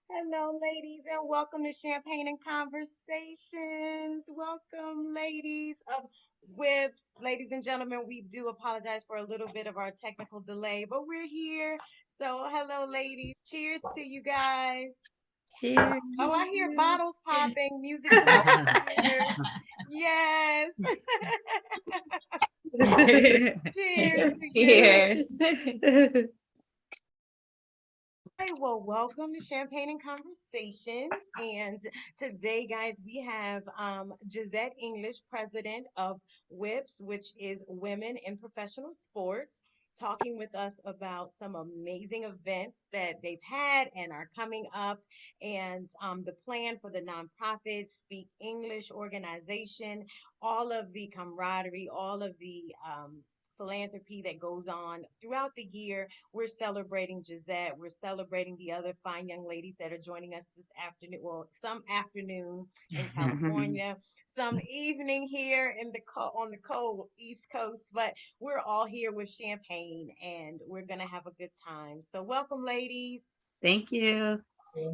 Hello, ladies, and welcome to Champagne and Conversations. Welcome, ladies of WIPS. Ladies and gentlemen, we do apologize for a little bit of our technical delay, but we're here. So, hello, ladies. Cheers to you guys. Cheers. Oh, I hear bottles popping, music to my ears. Yes. Cheers to you. Cheers. Hi, well, welcome to Champagne and Conversations. And today, guys, we have Jazette English, president of WIPS, which is Women in Professional Sports, talking with us about some amazing events that they've had and are coming up, and the plan for the nonprofit Speak English organization, all of the camaraderie, all of the philanthropy that goes on throughout the year. We're celebrating Jazette. We're celebrating the other fine young ladies that are joining us this afternoon. Well, some afternoon in California, some evening here in on the cold East Coast. But we're all here with champagne, and we're gonna have a good time. So, welcome, ladies. Thank you.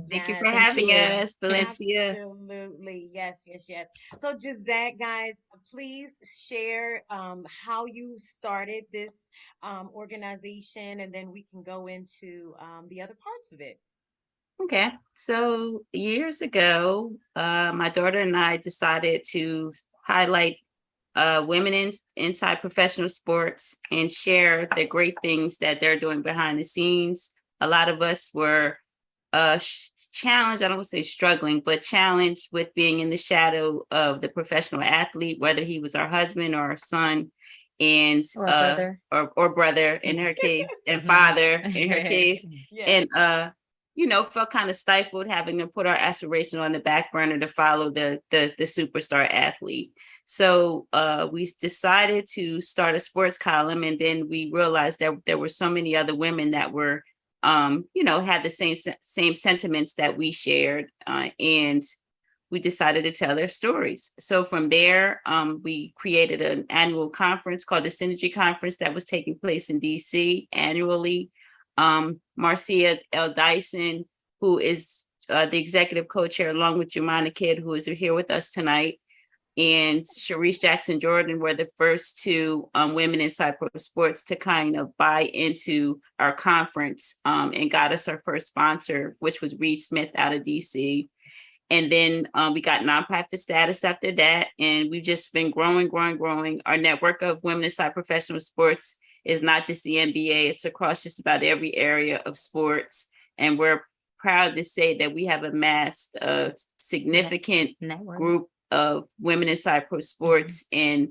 Thank you Yes, for having us, Valencia. absolutely. Yes, yes, yes. So, Gisette, guys, please share how you started this organization, and then we can go into the other parts of it. Okay. So years ago, my daughter and I decided to highlight women inside professional sports and share the great things that they're doing behind the scenes. A lot of us were challenged, I don't want to say struggling, but challenged with being in the shadow of the professional athlete, whether he was our husband or our son, and or brother in her case, and father in her case. Yeah. And felt kind of stifled having to put our aspiration on the back burner to follow the superstar athlete. So we decided to start a sports column, and then we realized that there were so many other women that were had the same sentiments that we shared, and we decided to tell their stories. So from there, we created an annual conference called the Synergy Conference that was taking place in DC annually. Marcia L. Dyson, who is the executive co-chair, along with Jumana Kidd, who is here with us tonight, and Sharice Jackson Jordan were the first two women inside pro sports to kind of buy into our conference, and got us our first sponsor, which was Reed Smith out of DC. And then we got nonprofit status after that. And we've just been growing. Our network of women inside professional sports is not just the NBA, it's across just about every area of sports. And we're proud to say that we have amassed a significant group of women inside pro sports, and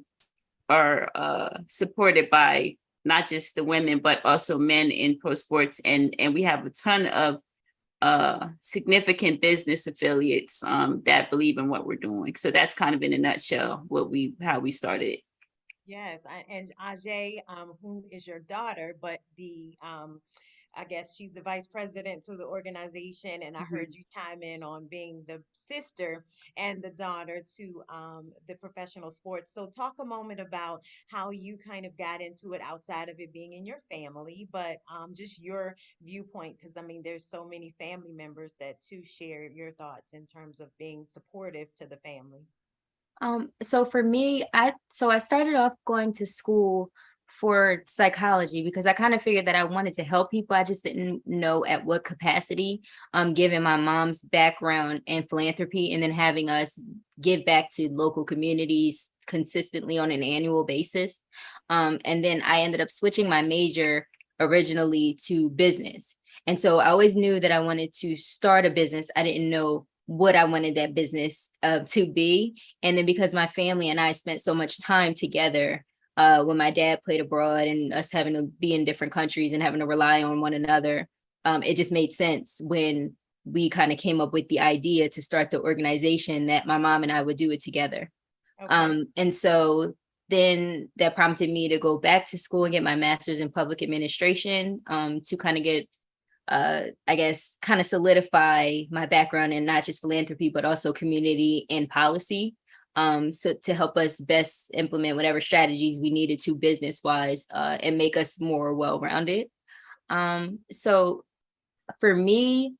are supported by not just the women, but also men in pro sports. And we have a ton of significant business affiliates that believe in what we're doing. So that's kind of in a nutshell how we started. Yes, and Ajay, who is your daughter, but I guess she's the vice president to the organization, and I heard you chime in on being the sister and the daughter to the professional sports. So talk a moment about how you kind of got into it outside of it being in your family, but just your viewpoint, because I mean, there's so many family members that too share your thoughts in terms of being supportive to the family. So for me, I started off going to school for psychology because I kind of figured that I wanted to help people. I just didn't know at what capacity, given my mom's background in philanthropy and then having us give back to local communities consistently on an annual basis. And then I ended up switching my major originally to business. And so I always knew that I wanted to start a business. I didn't know what I wanted that business to be. And then because my family and I spent so much time together, when my dad played abroad and us having to be in different countries and having to rely on one another. It just made sense when we kind of came up with the idea to start the organization that my mom and I would do it together. Okay. And so then that prompted me to go back to school and get my master's in public administration, to kind of get, I guess, kind of solidify my background in not just philanthropy, but also community and policy. So to help us best implement whatever strategies we needed to business wise, and make us more well-rounded. So for me,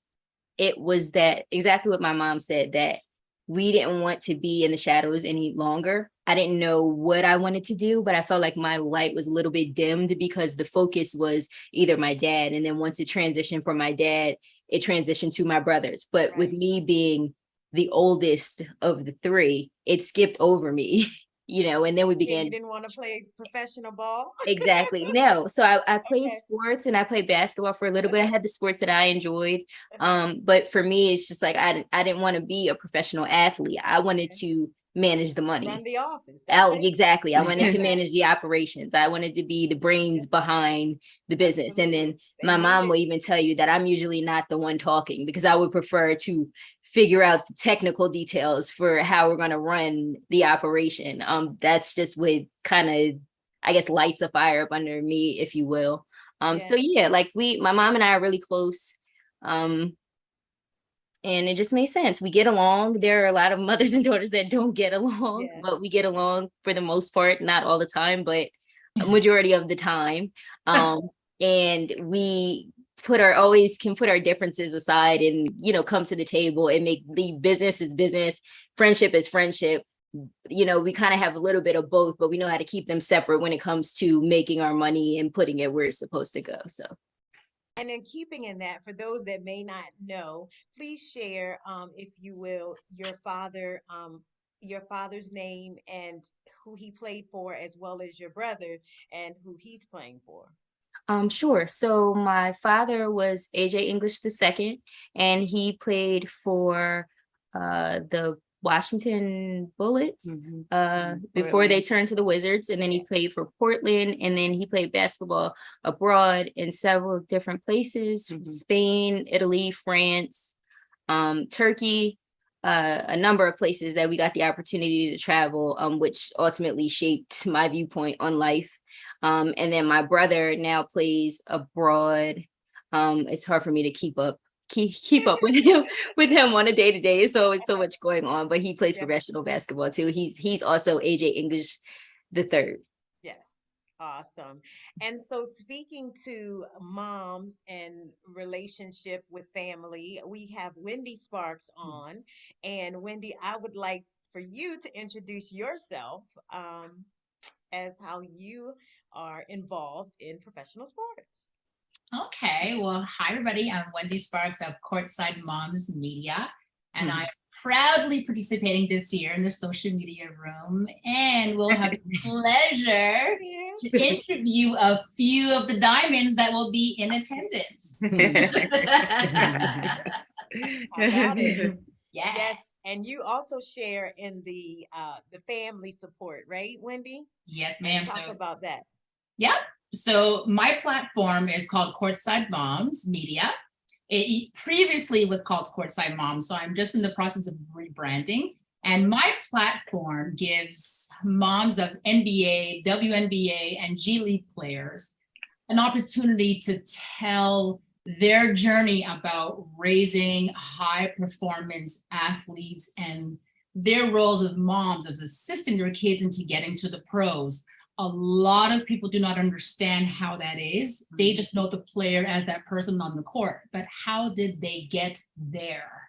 it was that exactly what my mom said, that we didn't want to be in the shadows any longer. I didn't know what I wanted to do, but I felt like my light was a little bit dimmed because the focus was either my dad. And then once it transitioned from my dad, it transitioned to my brothers. But with Right. me being the oldest of the three, it skipped over me, and then we Yeah, you began. didn't want to play professional ball. Exactly. No. So I played Okay. sports and I played basketball for a little bit. I had the sports that I enjoyed. But for me, it's just like I didn't want to be a professional athlete. I wanted Okay. to manage the Run money. the office. That's Oh, it. exactly. I wanted to Okay. manage the operations. I wanted to be the brains behind the business. And Absolutely. then They my need mom it. will even tell you that I'm usually not the one talking because I would prefer to figure out the technical details for how we're going to run the operation. That's just what kind of, I guess, lights a fire up under me, if you will. So Yeah. yeah, like my mom and I are really close. Um, and it just made sense. We get along. There are a lot of mothers and daughters that don't get along, Yeah. but we get along for the most part, not all the time, but a majority of the time. And we always can put our differences aside and, come to the table and make the business is business, friendship is friendship. We kind of have a little bit of both, but we know how to keep them separate when it comes to making our money and putting it where it's supposed to go. So And then keeping in that, for those that may not know, please share, if you will, your father's name and who he played for, as well as your brother and who he's playing for. Sure. So my father was AJ English II, and he played for the Washington Bullets before they turned to the Wizards, and then he Yeah. played for Portland, and then he played basketball abroad in several different places, Spain, Italy, France, Turkey, a number of places that we got the opportunity to travel, which ultimately shaped my viewpoint on life. And then my brother now plays abroad. It's hard for me to keep up with him on a day to day. So it's so much going on, but he plays Yeah. professional basketball too. He's also AJ English III. Yes. Awesome. And so, speaking to moms and relationship with family, we have Wendy Sparks on. And Wendy, I would like for you to introduce yourself, as how you are involved in professional sports. Okay, well, hi everybody. I'm Wendy Sparks of Courtside Moms Media, and I'm proudly participating this year in the social media room, and we'll have the pleasure to interview a few of the diamonds that will be in attendance. How about it? Yeah. Yes. And you also share in the family support, right, Wendy? Yes, And ma'am. talk about that. Yep. So my platform is called Courtside Moms Media. It previously was called Courtside Moms, so I'm just in the process of rebranding. And my platform gives moms of NBA, WNBA, and G League players an opportunity to tell their journey about raising high performance athletes and their roles of moms, of assisting their kids into getting to the pros. A lot of people do not understand how that is. They just know the player as that person on the court, but how did they get there?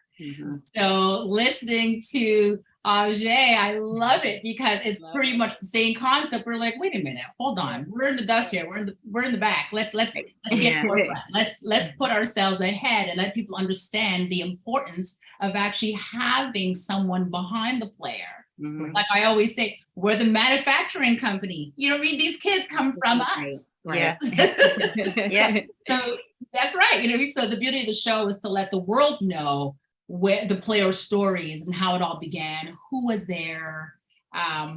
So listening to Ajay, I love it because it's pretty much the same concept. We're like, wait a minute, hold on. We're in the dust here. We're in the back. Let's get forefront. Let's put ourselves ahead and let people understand the importance of actually having someone behind the player. Like I always say, we're the manufacturing company. You know what I mean? These kids come from us. Right. Yeah. So that's right. You know, so the beauty of the show is to let the world know where the player stories and how it all began, who was there,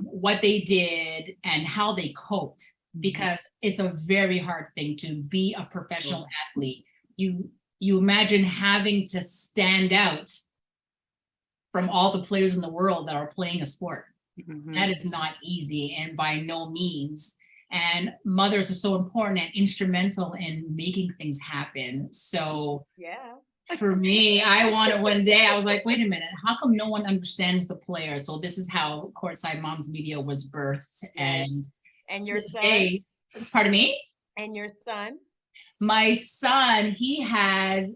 what they did and how they coped, because it's a very hard thing to be a professional athlete. You imagine having to stand out from all the players in the world that are playing a sport. That is not easy, and by no means. And mothers are so important and instrumental in making things happen. So Yeah. for me, I wanted one day, I was like, wait a minute, how come no one understands the player? So this is how Courtside Moms Media was birthed. Nice. And your today, son? Pardon me? And your son? My son, he had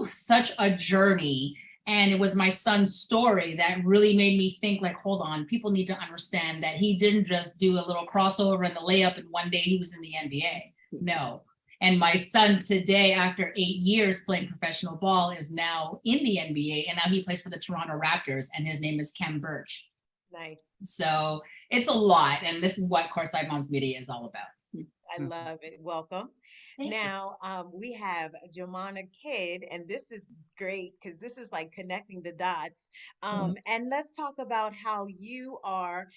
such a journey. And it was my son's story that really made me think, like, hold on, people need to understand that he didn't just do a little crossover and the layup and one day he was in the NBA. No. And my son today, after 8 years playing professional ball, is now in the NBA, and now he plays for the Toronto Raptors, and his name is Kem Birch. Nice. So it's a lot, and this is what Courtside Moms Media is all about. I love it. Welcome. Now, we have Jomana Kidd, and this is great because this is like connecting the dots. And let's talk about how you are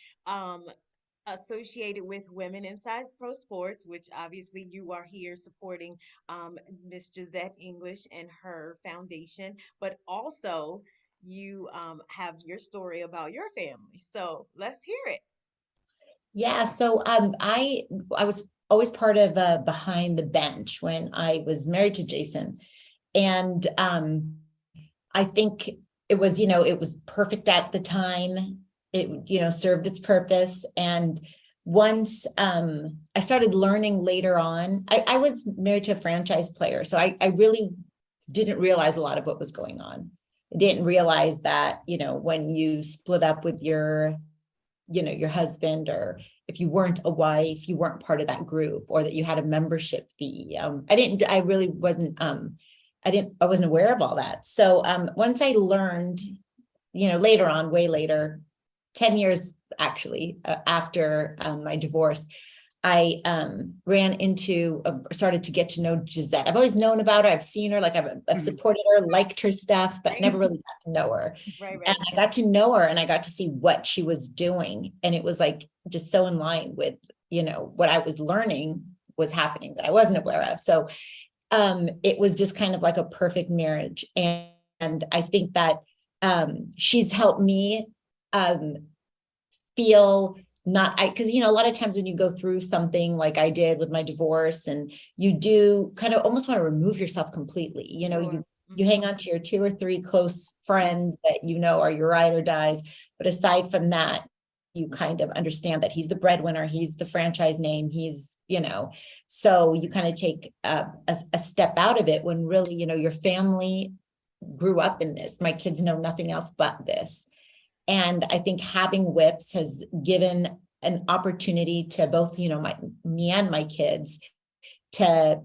associated with Women Inside Pro Sports, which obviously you are here supporting Miss Jazette English and her foundation, but also you have your story about your family. So let's hear it. Yeah, so I was always part of Behind the Bench when I was married to Jason, and I think it was, it was perfect at the time. It, served its purpose. And once I started learning later on, I was married to a franchise player, so I really didn't realize a lot of what was going on. I didn't realize that, when you split up with your husband, or if you weren't a wife, you weren't part of that group, or that you had a membership fee. I wasn't aware of all that. So once I learned, later on, way later, 10 years actually, after my divorce, I started to get to know Jazette. I've always known about her. I've seen her, like I've supported her, liked her stuff, but never really got to know her. Right. And I got to know her, and I got to see what she was doing. And it was like, just so in line with, what I was learning was happening that I wasn't aware of. So it was just kind of like a perfect marriage. And I think that she's helped me feel because a lot of times when you go through something like I did with my divorce, and you do kind of almost want to remove yourself completely, you hang on to your 2 or 3 close friends that are your ride or dies, but aside from that, you kind of understand that he's the breadwinner, he's the franchise name, he's so you kind of take a step out of it when really your family grew up in this. My kids know nothing else but this. And I think having WIPS has given an opportunity to both, me and my kids to,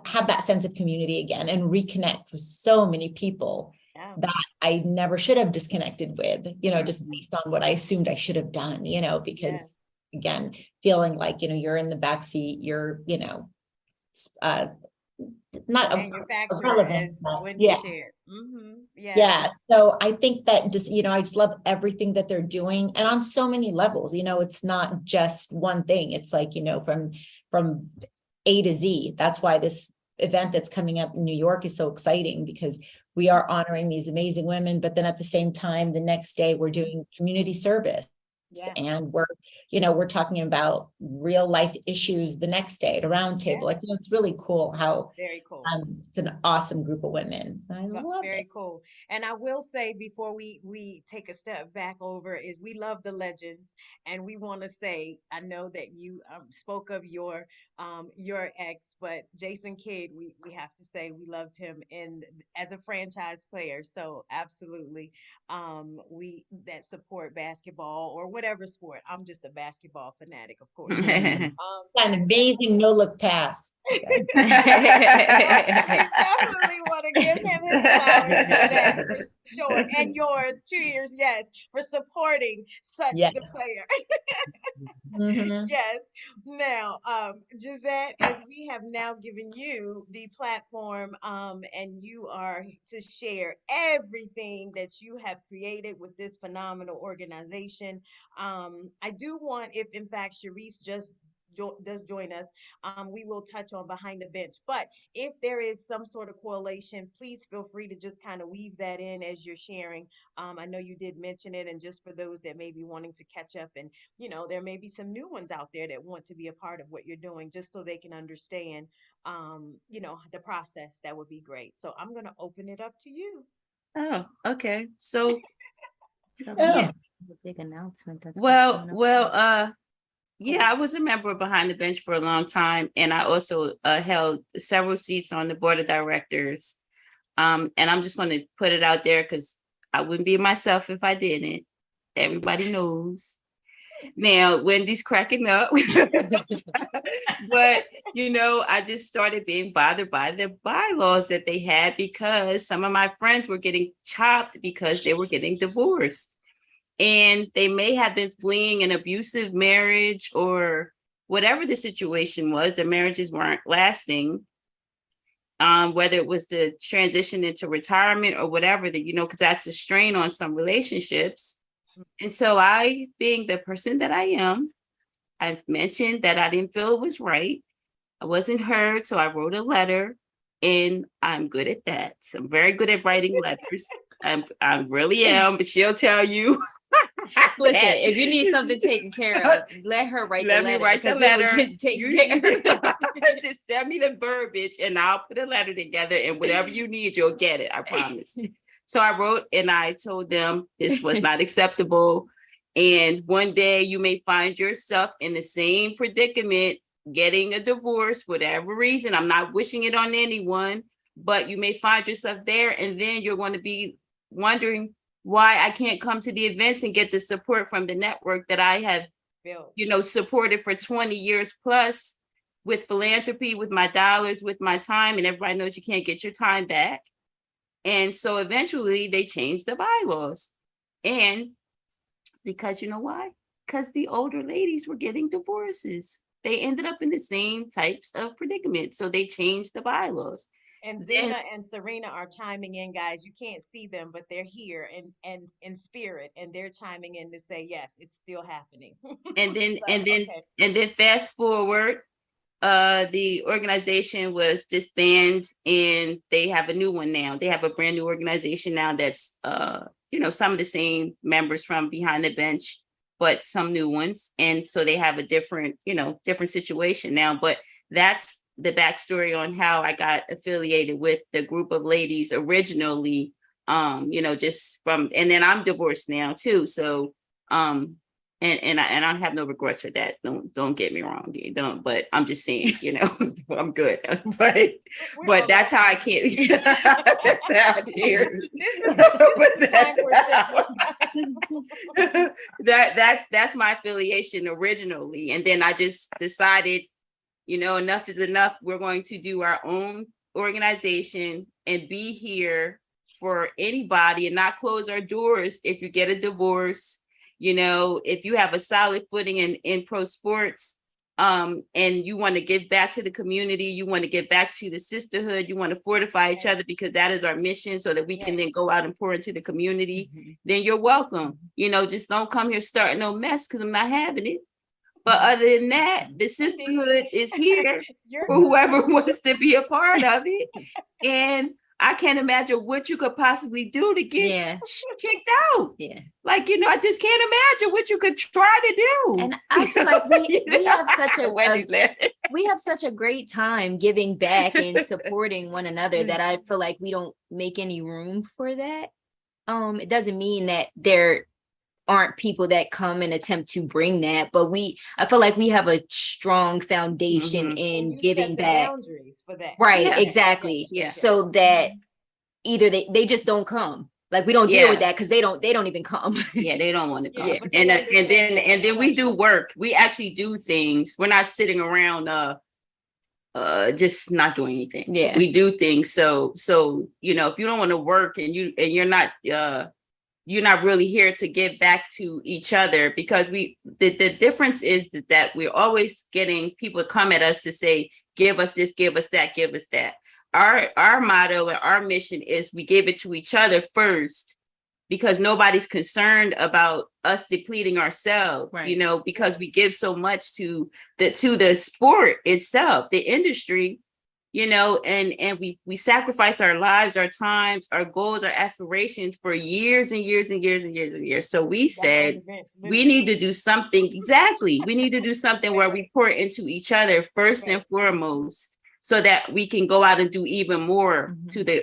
have that sense of community again and reconnect with so many people that I never should have disconnected with, just based on what I assumed I should have done, because again, feeling like, you're in the backseat, you're, not manufacturer, as Wendy shared. Yeah. So I think that just, I just love everything that they're doing, and on so many levels, it's not just one thing. It's like, from A to Z. That's why this event that's coming up in New York is so exciting, because we are honoring these amazing women, but then at the same time, the next day we're doing community service. And we're talking about real life issues the next day at a round table. Like, it's really cool how very cool. It's an awesome group of women. I love very it. Cool. And I will say, before we take a step back over, is we love the legends, and we want to say, I know that you spoke of your ex, but Jason Kidd, we have to say we loved him as a franchise player. So absolutely, we that support basketball or whatever sport. I'm just a basketball fanatic, of course. An amazing no-look pass. We definitely want to give him his flowers for that, for Sure. And yours, cheers, yes, for supporting such Yeah. the player. Mhm. Yes. Now, Jazette, as we have now given you the platform, and you are to share everything that you have created with this phenomenal organization. I do want, if in fact Sharice just does join us, we will touch on behind the bench. But if there is some sort of correlation, please feel free to just kind of weave that in as you're sharing. I know you did mention it, and just for those that may be wanting to catch up, and there may be some new ones out there that want to be a part of what you're doing, just so they can understand, the process. That would be great. So I'm going to open it up to you. Oh, okay. So Tell them Yeah. yeah. the big announcement that's Well, coming up. well, yeah, I was a member behind the bench for a long time, and I also held several seats on the board of directors. And I'm just going to put it out there because I wouldn't be myself if I didn't. Everybody knows. Now, Wendy's cracking up. But, I just started being bothered by the bylaws that they had because some of my friends were getting chopped because they were getting divorced. And they may have been fleeing an abusive marriage or whatever the situation was. The marriages weren't lasting. Whether it was the transition into retirement or whatever, that, because that's a strain on some relationships. And so I, being the person that I am, I've mentioned that I didn't feel it was right. I wasn't heard, so I wrote a letter, and I'm good at that. So I'm very good at writing letters. I really am, but she'll tell you. Listen, if you need something taken care of, let her write the letter. Let me write the because it will letter. get taken care of. Just send me the verbiage, and I'll put a letter together, and whatever you need, you'll get it. I promise. So I wrote, and I told them this was not acceptable. And one day you may find yourself in the same predicament, getting a divorce for whatever reason. I'm not wishing it on anyone, but you may find yourself there, and then you're going to be wondering why I can't come to the events and get the support from the network that I have, supported for 20 years plus, with philanthropy, with my dollars, with my time, and everybody knows you can't get your time back. And so eventually they changed the bylaws. And because you know why? Because the older ladies were getting divorces. They ended up in the same types of predicaments. So they changed the bylaws. And Zena and Serena are chiming in, guys. You can't see them, but they're here and in spirit, and they're chiming in to say, yes, it's still happening. And then So, and then okay. and then fast forward, the organization was disbanded, and they have a new one now. They have a brand new organization now that's some of the same members from behind the bench, but some new ones. And so they have a different situation now. But that's the backstory on how I got affiliated with the group of ladies originally, just from, and then I'm divorced now too. So, and I have no regrets for that. Don't get me wrong. You don't, but I'm just saying, I'm good. But that's how I can't. Cheers. That's my affiliation originally. And then I just decided, enough is enough. We're going to do our own organization and be here for anybody and not close our doors if you get a divorce. If you have a solid footing in pro sports, and you want to give back to the community, you want to get back to the sisterhood, you want to fortify each other, because that is our mission, so that we can then go out and pour into the community, then you're welcome. Just don't come here starting no mess, because I'm not having it. But other than that, the sisterhood is here for whoever wants to be a part of it. And I can't imagine what you could possibly do to get kicked out. Yeah. I just can't imagine what you could try to do. And I feel like we have such a great time giving back and supporting one another that I feel like we don't make any room for that. It doesn't mean that there aren't people that come and attempt to bring that, but I feel like we have a strong foundation in giving back. Boundaries for that. Right, exactly. Yeah. So that either they just don't come. Like, we don't deal with that because they don't even come. Yeah, they don't want to come. Yeah. And then we do work. We actually do things. We're not sitting around just not doing anything. Yeah. We do things. So, you know, if you don't want to work and you're not really here to give back to each other, because the difference is that we're always getting people to come at us to say, give us this, give us that, give us that. Our motto and our mission is we give it to each other first, because nobody's concerned about us depleting ourselves, Right. you know, because we give so much to the sport itself, the industry, you know, and we sacrifice our lives, our times, our goals, our aspirations for years and years and years and years and years. So we said we need to do something. Exactly. We need to do something where we pour into each other first and foremost, so that we can go out and do even more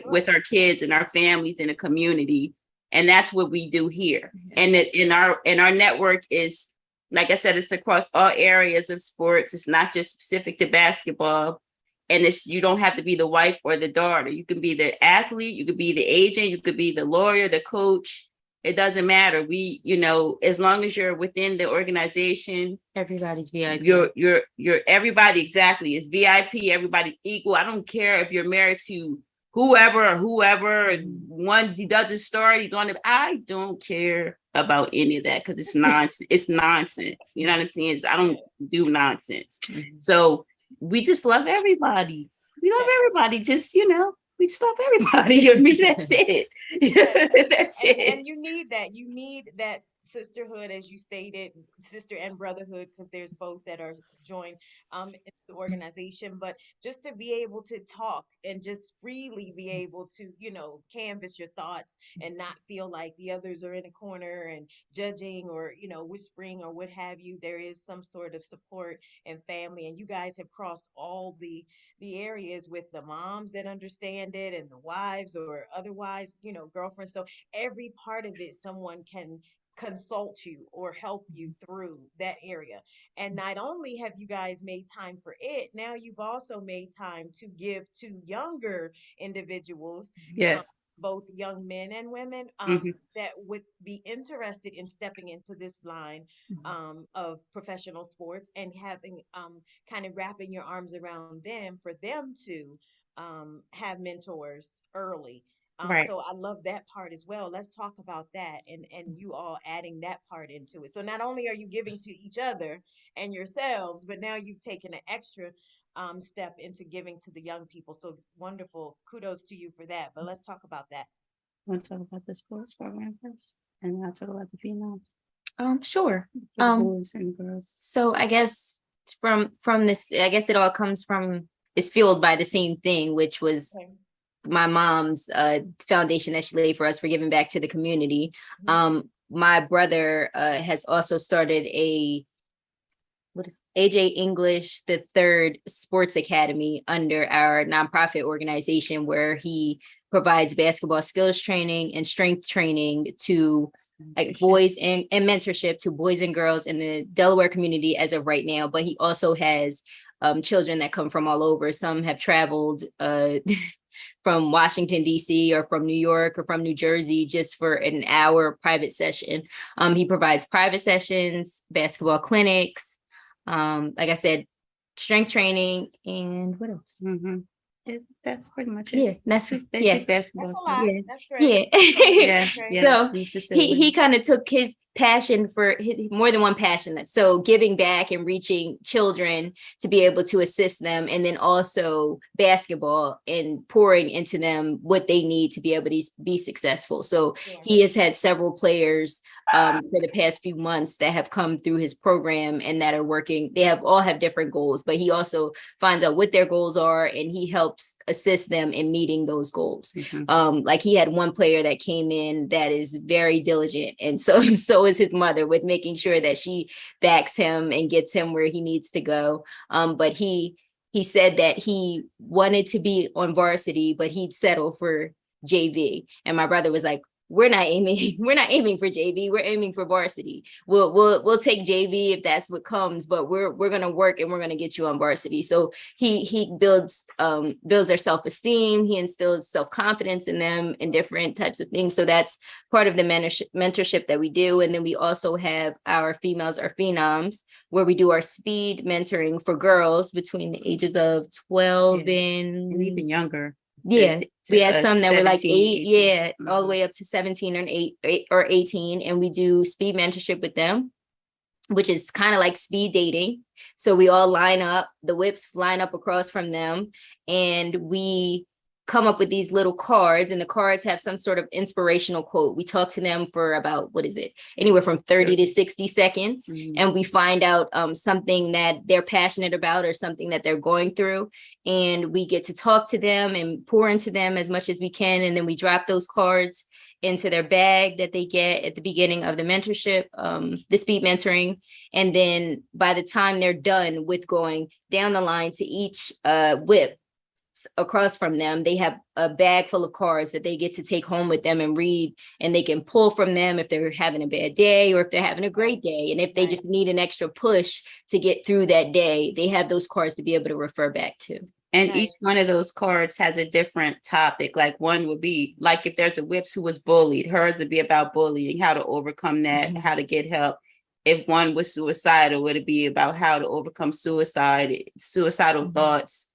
with our kids and our families and the community. And that's what we do here. And in our network is, like I said, it's across all areas of sports. It's not just specific to basketball. And you don't have to be the wife or the daughter. You can be the athlete, you could be the agent, you could be the lawyer, the coach. It doesn't matter. We, you know, as long as you're within the organization, Everybody's VIP. you're everybody exactly is VIP. Everybody's equal. I don't care if you're married to whoever, one he does the story, he's on it. I don't care about any of that, because it's nonsense. It's nonsense. You know what I'm saying? I don't do nonsense. So we just love everybody. We love everybody. Just, you know, we just love everybody. I mean, that's it. That's it. And you need that. You need that sisterhood, as you stated, sister and brotherhood, because there's both that are joined in the organization. But just to be able to talk and just freely be able to, you know, canvas your thoughts and not feel like the others are in a corner and judging or, you know, whispering or what have you. There is some sort of support and family, and you guys have crossed all the areas with the moms that understand it and the wives or otherwise, you know, girlfriends. So every part of it, someone can consult you or help you through that area. And not only have you guys made time for it, now you've also made time to give to younger individuals, Yes. both young men and women, Mhm. that would be interested in stepping into this line of professional sports, and having kind of wrapping your arms around them for them to have mentors early. Right. So I love that part as well. Let's talk about that, and you all adding that part into it. So not only are you giving to each other and yourselves, but now you've taken an extra step into giving to the young people. So wonderful. Kudos to you for that. But let's talk about that. Want to talk about the sports program first, and then I'll talk about the females, Sure. the boys and girls. So I guess from this, I guess it all comes from, is fueled by the same thing, which was Okay. my mom's foundation that she laid for us for giving back to the community. My brother has also started AJ English the Third Sports Academy under our nonprofit organization, where he provides basketball skills training and strength training to like boys and mentorship to boys and girls in the Delaware community as of right now. But he also has children that come from all over. Some have traveled from Washington, D.C. or from New York or from New Jersey just for an hour private session. He provides private sessions, basketball clinics, like I said, strength training, and what else? That's pretty much it. Yeah, that's basic basketball That's a stuff. lot. Yeah. That's great. Yeah. That's So he kind of took his passion for more than one passion. So giving back and reaching children to be able to assist them, and then also basketball and pouring into them what they need to be able to be successful. So he has had several players for the past few months that have come through his program and that are working. They all have different goals, but he also finds out what their goals are and he helps assist them in meeting those goals. Like he had one player that came in that is very diligent, and so is his mother, with making sure that she backs him and gets him where he needs to go. But he said that he wanted to be on varsity, but he'd settle for JV. And my brother was like, we're not aiming, we're not aiming for JV, we're aiming for varsity. We'll take JV if that's what comes, but we're gonna work and we're gonna get you on varsity. So he builds their self-esteem, he instills self-confidence in them in different types of things. So that's part of the mentorship that we do. And then we also have our females are phenoms, where we do our speed mentoring for girls between the ages of 12 and even younger. yeah, we had some that were like 17, 8, 18. all the way up to 17 or 8 or 18, and we do speed mentorship with them, which is kind of like speed dating. So we all line up, the WIPS line up across from them, and we come up with these little cards, and the cards have some sort of inspirational quote. We talk to them for about, what is it, anywhere from 30 to 60 seconds, and we find out something that they're passionate about or something that they're going through, and we get to talk to them and pour into them as much as we can, and then we drop those cards into their bag that they get at the beginning of the mentorship, the speed mentoring. And then by the time they're done with going down the line to each WIP across from them, they have a bag full of cards that they get to take home with them and read, and they can pull from them if they're having a bad day or if they're having a great day. And if they just need an extra push to get through that day, they have those cards to be able to refer back to. And each one of those cards has a different topic. Like one would be like if there's a WIPS who was bullied, hers would be about bullying, how to overcome that, how to get help. If one was suicidal, would it be about how to overcome suicidal thoughts?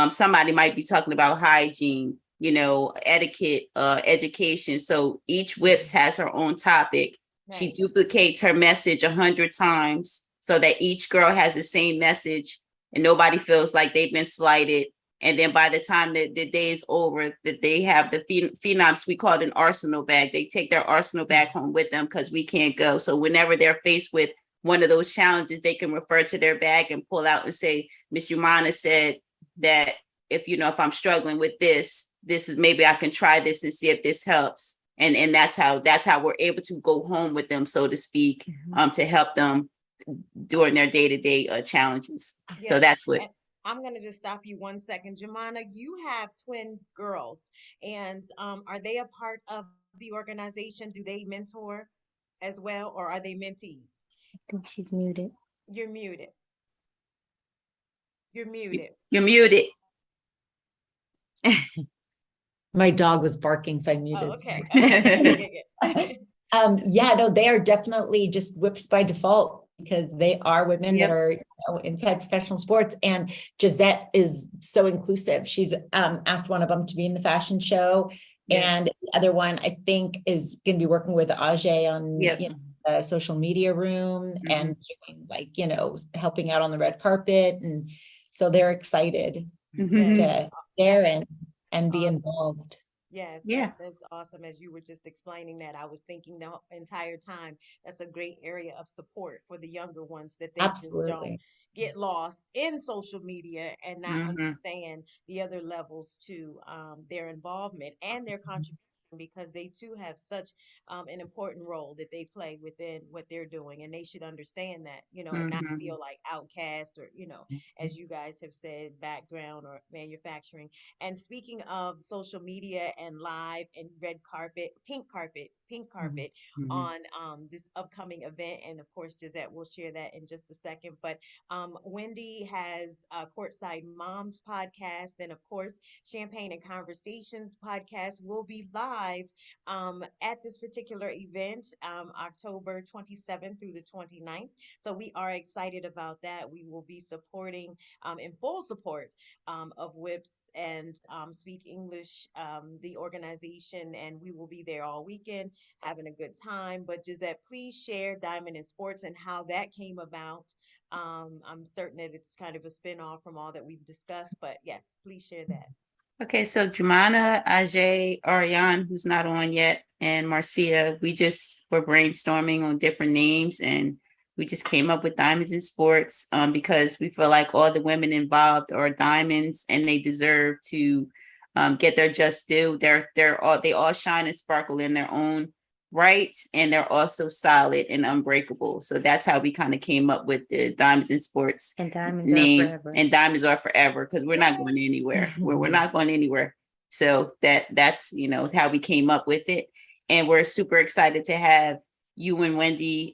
Somebody might be talking about hygiene, etiquette, education. So each WIPS has her own topic. She duplicates her message 100 times so that each girl has the same message and nobody feels like they've been slighted. And then by the time that the day is over, that they have the phenoms, we call it an arsenal bag. They take their arsenal bag home with them because we can't go. So whenever they're faced with one of those challenges, they can refer to their bag and pull out and say, Miss Umana said that if I'm struggling with this is, maybe I can try this and see if this helps. And that's how we're able to go home with them, so to speak, to help them during their day-to-day challenges. Yeah. So that's what. I'm going to just stop you 1 second. Jemana, you have twin girls, and are they a part of the organization? Do they mentor as well, or are they mentees? I think she's muted. You're muted. You're muted. You're muted. My dog was barking, so I muted. Oh, okay. Yeah, no, they are definitely just WIPS by default because they are women that are inside professional sports. And Jazette is so inclusive. She's asked one of them to be in the fashion show. And the other one, I think, is going to be working with Ajay on the social media room and doing helping out on the red carpet. And so they're excited to there and be involved. Yes, that's awesome. As you were just explaining that, I was thinking the entire time, that's a great area of support for the younger ones, that they just don't get lost in social media and not understand the other levels to their involvement and their contribution, because they too have such an important role that they play within what they're doing, and they should understand that, and not feel like outcast or, as you guys have said, background or manufacturing. And speaking of social media and live and pink carpet on this upcoming event, and of course Jazette will share that in just a second, but Wendy has a Courtside Moms podcast, and of course Champagne and Conversations podcast will be live at this particular event, October 27th through the 29th. So we are excited about that. We will be supporting in full support of WIPS and Speak English, the organization, and we will be there all weekend having a good time. But Jazette, please share Diamond in Sports and how that came about. I'm certain that it's kind of a spin-off from all that we've discussed, but yes, please share that. Okay, so Jumana, Ajay, Ariane, who's not on yet, and Marcia, we just were brainstorming on different names, and we just came up with Diamonds in Sports because we feel like all the women involved are diamonds, and they deserve to get their just due. They all shine and sparkle in their own rights, and they're also solid and unbreakable. So that's how we kind of came up with the Diamonds in Sports and diamonds name. Are forever. And diamonds are forever, because we're not going anywhere. We're not going anywhere. So that's how we came up with it. and we're super excited to have you and Wendy.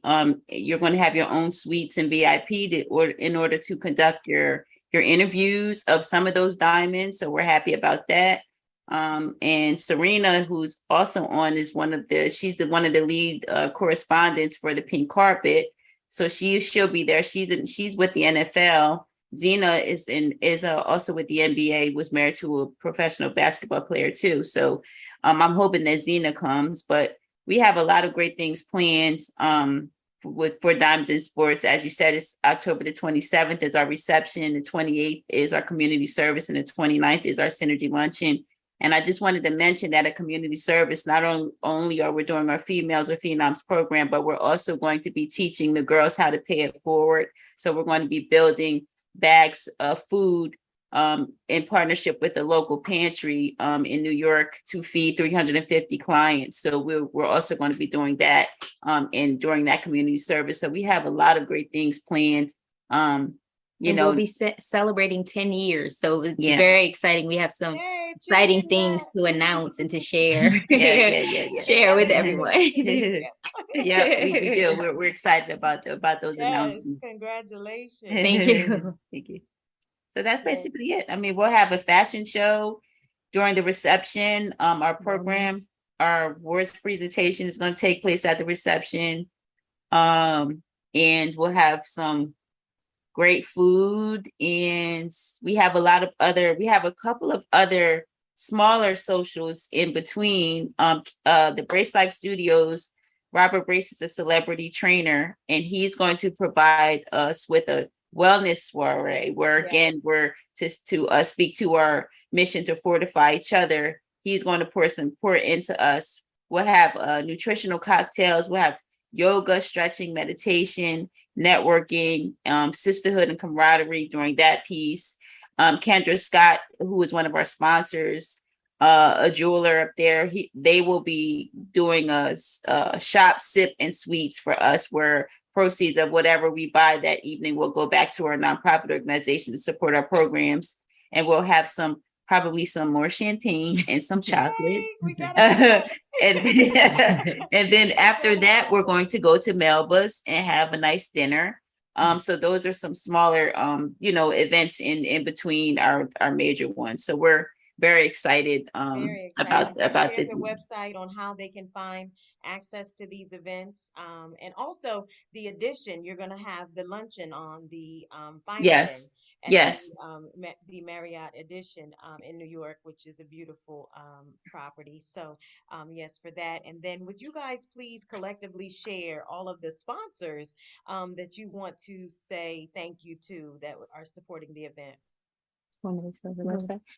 You're going to have your own suites and VIP in order to conduct your interviews of some of those diamonds. So we're happy about that. And Serena, who's also on, is one of the lead correspondents for the pink carpet. So she'll be there. She's with the NFL. Zena is also with the NBA, was married to a professional basketball player too. So I'm hoping that Zena comes, but we have a lot of great things planned for Diamonds in Sports. As you said, it's October the 27th is our reception, the 28th is our community service, and the 29th is our Synergy Luncheon. And I just wanted to mention that at community service, not only are we doing our Females or Phenoms program, but we're also going to be teaching the girls how to pay it forward. So we're going to be building bags of food in partnership with a local pantry in New York to feed 350 clients. So we're also going to be doing that and during that community service. So we have a lot of great things planned. We'll be celebrating 10 years. So it's Yeah. very exciting. We have some exciting things to announce and to share. Share with everyone. Yeah, we do. We're excited about those announcements. Congratulations. Thank you. Thank you. So that's basically it. I mean, we'll have a fashion show during the reception. Our program, our awards presentation is going to take place at the reception. And we'll have some great food, and we have a couple of other smaller socials in between. The Brace Life Studios, Robert Brace is a celebrity trainer, and he's going to provide us with a wellness soiree where again we're to speak to our mission to fortify each other. He's going to pour into us. We'll have nutritional cocktails. We'll have yoga, stretching, meditation, networking, sisterhood and camaraderie during that piece. Kendra Scott, who is one of our sponsors, a jeweler up there, they will be doing a shop, sip, and sweets for us, where proceeds of whatever we buy that evening will go back to our nonprofit organization to support our programs. And we'll have probably some more champagne and some chocolate. And then after that, we're going to go to Melba's and have a nice dinner. So those are some smaller, events in between our major ones. So we're very excited, about the website on how they can find access to these events, and also the addition. You're going to have the luncheon on the final day. The Marriott Edition in New York, which is a beautiful property. So yes, for that. And then would you guys please collectively share all of the sponsors that you want to say thank you to that are supporting the event?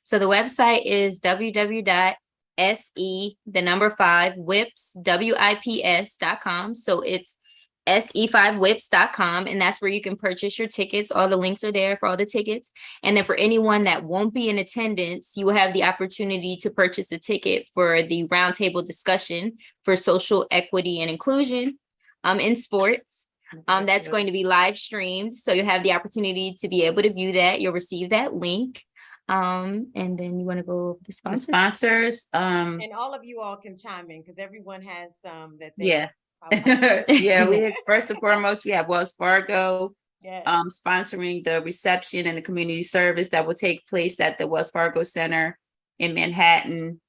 So the website is www.se5wips.com. So it's se5wips.com, and that's where you can purchase your tickets. All the links are there for all the tickets. And then for anyone that won't be in attendance, you will have the opportunity to purchase a ticket for the roundtable discussion for social equity and inclusion in sports. That's going to be live streamed. So you have the opportunity to be able to view that. You'll receive that link. And then you want to go over the sponsors? And all of you all can chime in because everyone has some that they First and foremost, we have Wells Fargo sponsoring the reception and the community service that will take place at the Wells Fargo Center in Manhattan.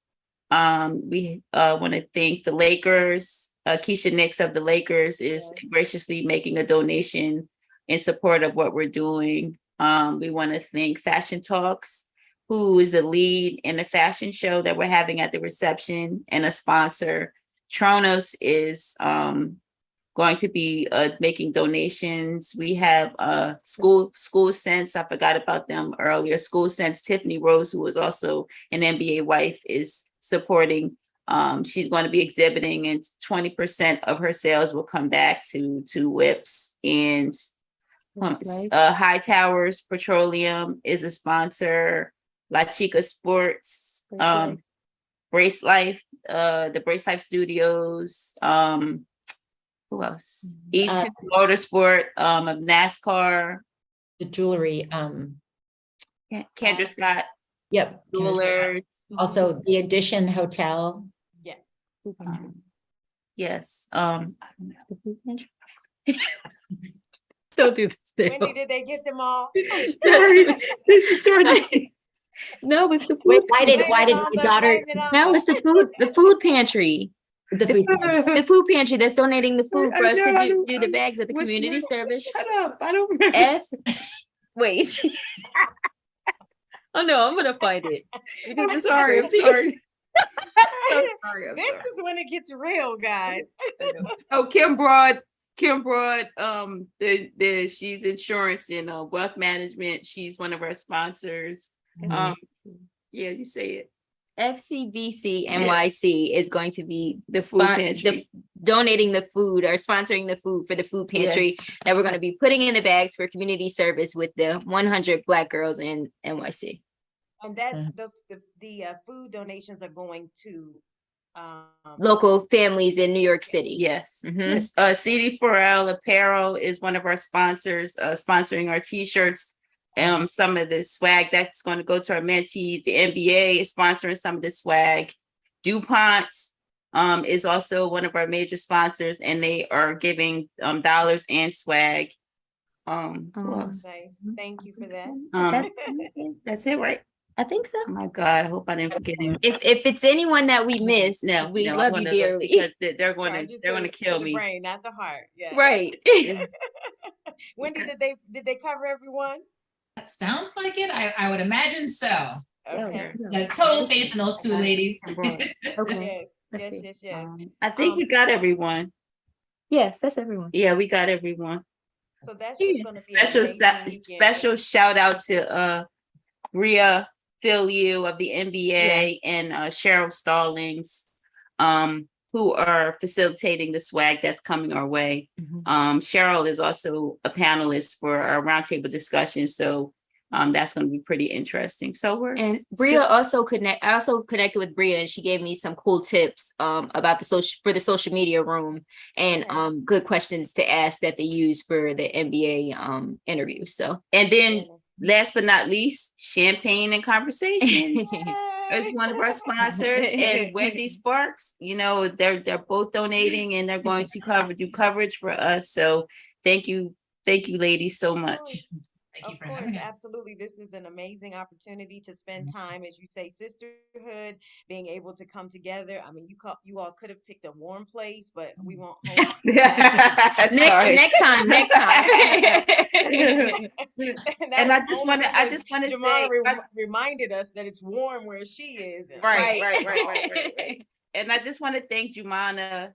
We want to thank the Lakers. Keisha Nix of the Lakers is graciously making a donation in support of what we're doing. We want to thank Fashion Talks, who is the lead in the fashion show that we're having at the reception and a sponsor. Tronos is going to be making donations. We have School Sense. I forgot about them earlier. School Sense, Tiffany Rose, who is also an NBA wife, is supporting. She's going to be exhibiting, and 20% of her sales will come back to WIPS. And High Towers Petroleum is a sponsor. La Chica Sports, Brace Life, the Brace Life Studios. Who else? E2 Motorsport, of NASCAR. The jewelry. Kendra Scott. Yep. Jewelers. Also, the Edition Hotel. Yes. Yes. The food pantry. Don't do this. Wendy, did they get them all? This is your No, it's the food. Wait, why did Blaming my on the- daughter, blaming it on No, it's the food pantry. the food pantry? The food pantry that's donating the food for us to I do the bags at the community service. Shut up. I don't remember. Wait. Oh no, I'm gonna find it. I'm sorry. I'm sorry. This is when it gets real, guys. Oh, Kim Broad, she's insurance and wealth management. She's one of our sponsors. Yeah, you say it. FCBC NYC is going to be The food pantry. donating the food or sponsoring the food for the food pantry Yes. that we're going to be putting in the bags for community service with the 100 Black girls in NYC. And that the food donations are going to Local families in New York City. Yes. Mhm. Yes. CD4L Apparel is one of our sponsors, sponsoring our t-shirts. Some of the swag that's going to go to our mentees. The NBA is sponsoring some of the swag. DuPont is also one of our major sponsors, and they are giving dollars and swag. Who else? nice. Thank you for that. That's it, right? I think so. Oh my God, I hope I didn't forget him. If it's anyone that we missed, we I love you wanna look, dearly. because they're going Charges to to kill the me. brain, not the heart. Yeah. Right. Wendy, did they cover everyone? That sounds like it. I would imagine so. Okay. The total faith in those two ladies. Okay. Let's Yes. see. I think we got everyone. Yes, that's everyone. Yeah, we got everyone. So that's just going to be an amazing weekend. Special shout out to Rhea Filiu of the NBA and Cheryl Stallings, who are facilitating the swag that's coming our way. Cheryl is also a panelist for our roundtable discussion, so that's going to be pretty interesting. So And Bria I also connected with Bria, and she gave me some cool tips about the social media room and good questions to ask that they use for the NBA interview. So and then last but not least, Champagne and Conversations is one of our sponsors, and Wendy Sparks. They're both donating, and they're going to do coverage for us. So thank you, ladies, so much. Thank you Of for course, having us. absolutely. This is an amazing opportunity to spend time, as you say, sisterhood, being able to come together. I mean, you all could have picked a warm place, but we won't hold you. next time. And I just want to say, reminded us that it's warm where she is. Right. And I just want to thank Jumana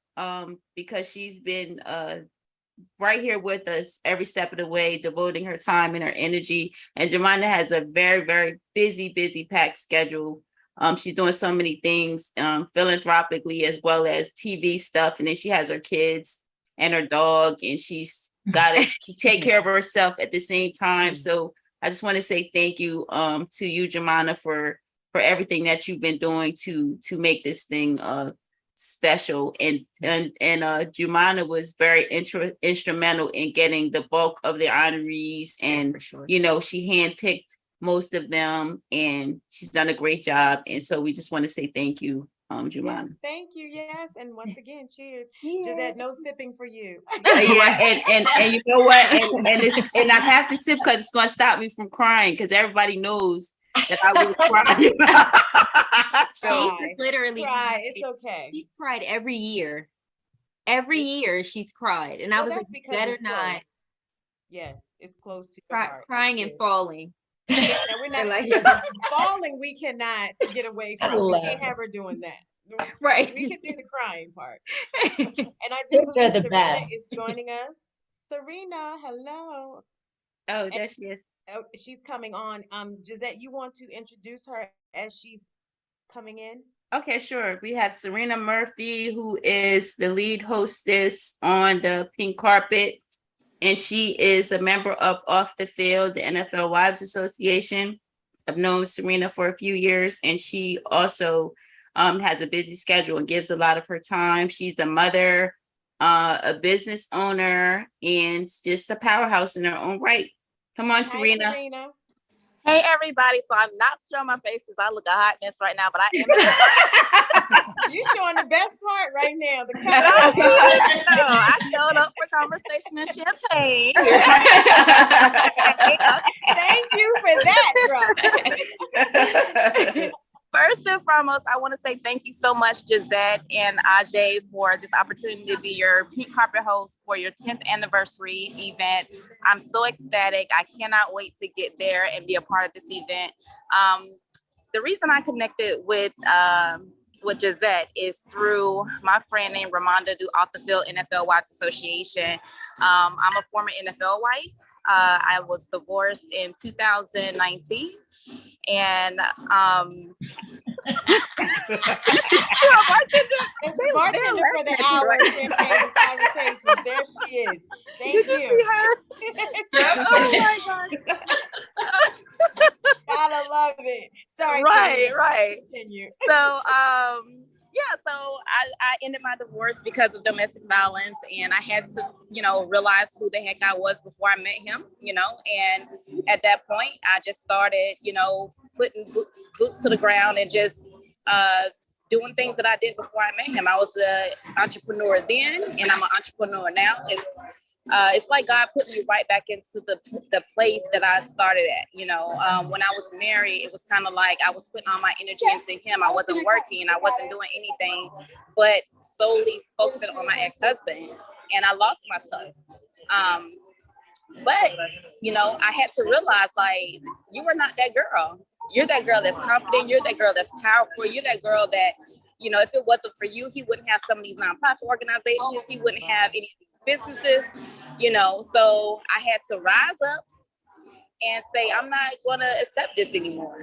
because she's been right here with us every step of the way, devoting her time and her energy. And Jumana has a very, very busy packed schedule. She's doing so many things philanthropically as well as TV stuff. And then she has her kids and her dog, and she's got to take care of herself at the same time. So I just want to say thank you to you, Jumana, for everything that you've been doing to make this thing special. And Jumana was very instrumental in getting the bulk of the honorees, and she handpicked most of them, and she's done a great job. And so we just want to say thank you, Jumana. Yes, thank you. Yes, and once again, cheers. Jazette, no sipping for you. And you know what? And I have to sip because it's going to stop me from crying, because everybody knows that I will cry. She literally cry. It's okay. She cried every year. Every year she's cried, and I was like, better not. Yes, it's close to your heart. Crying and falling. Yeah, we're not falling. We cannot get away from. We can't have her doing that. Right. We can do the crying part. And I do believe Serena is joining us. Serena, hello. Oh, there she is. Oh, she's coming on. Jazette, you want to introduce her as she's coming in? Okay, sure. We have Serena Murphy, who is the lead hostess on the pink carpet, and she is a member of Off the Field, the NFL Wives Association. I've known Serena for a few years, and she also has a busy schedule and gives a lot of her time. She's a mother, a business owner, and just a powerhouse in her own right. Come on, Serena. Serena. Hey, everybody. So I'm not showing my face because I look a hot mess right now, but I am. You showing the best part right now. The I showed up for conversation and champagne. Thank you for that, drop. First and foremost, I want to say thank you so much, Jazette and Ajay, for this opportunity to be your pink carpet host for your 10th anniversary event. I'm so ecstatic. I cannot wait to get there and be a part of this event. The reason I connected with Jazette is through my friend named Ramonda do Off the Field NFL Wives Association. I'm a former NFL wife. I was divorced in 2019. And It's the bartender for the hour champagne conversation. There she is. Thank you. See her? Oh my gosh. Gotta love it. Sorry. Right. Continue. So I ended my divorce because of domestic violence, and I had to, realize who the heck I was before I met him, and at that point I just started, putting boots to the ground and just doing things that I did before I met him. I was an entrepreneur then, and I'm an entrepreneur now. It's like God put me right back into the place that I started at. When I was married, it was kind of like I was putting all my energy into him. I wasn't working, I wasn't doing anything, but solely focusing on my ex-husband, and I lost myself. But I had to realize, like, you were not that girl. You're that girl that's confident. You're that girl that's powerful. You're that girl that, if it wasn't for you, he wouldn't have some of these nonprofit organizations. He wouldn't have any of these businesses, so I had to rise up and say, I'm not going to accept this anymore.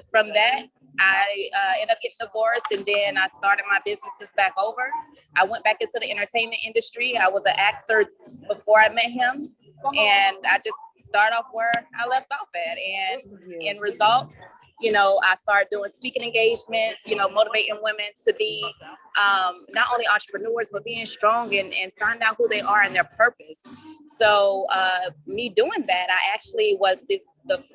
From that, I ended up getting divorced, and then I started my businesses back over. I went back into the entertainment industry. I was an actor before I met him, and I just start off where I left off at. And in results, I started doing speaking engagements, motivating women to be not only entrepreneurs, but being strong and find out who they are and their purpose. So me doing that, I actually was the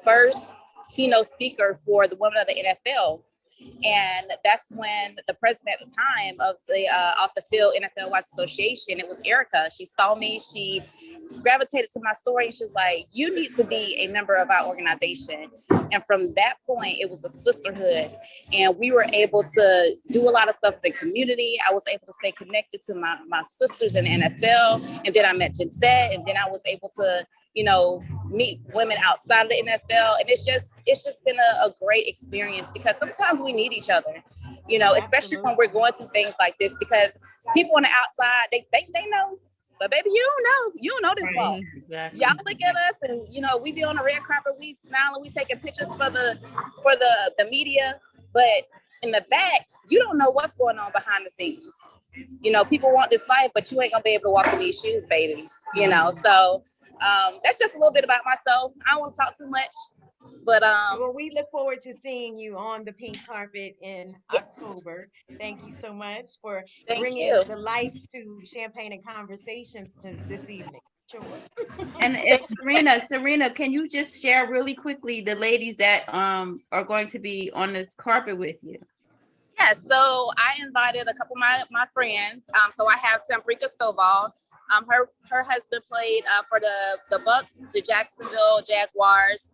first keynote speaker for the women of the NFL. And that's when the president at the time of the Off the Field NFL Wives Association, it was Erica. She saw me, she gravitated to my story, and she was like, you need to be a member of our organization. And from that point, it was a sisterhood, and we were able to do a lot of stuff in the community. I was able to stay connected to my sisters in the NFL, and then I met Jazette, and then I was able to meet women outside of the NFL. And it's just been a great experience, because sometimes we need each other, especially when we're going through things like this, because people on the outside, they think they know, but baby, you don't know this law. Exactly. Y'all look at us and, we be on the red carpet, we smiling, we taking pictures for the media, but in the back, you don't know what's going on behind the scenes. People want this life, but you ain't gonna be able to walk in these shoes, baby. So that's just a little bit about myself. I don't want to talk too much, but well, we look forward to seeing you on the pink carpet in October. Thank you so much for bringing the life to Champagne and Conversations to this evening. Sure. And if Serena, can you just share really quickly the ladies that are going to be on the carpet with you? Yeah, so I invited a couple of my friends. So I have Tambrika Stovall. Her husband played for the Bucks, the Jacksonville Jaguars,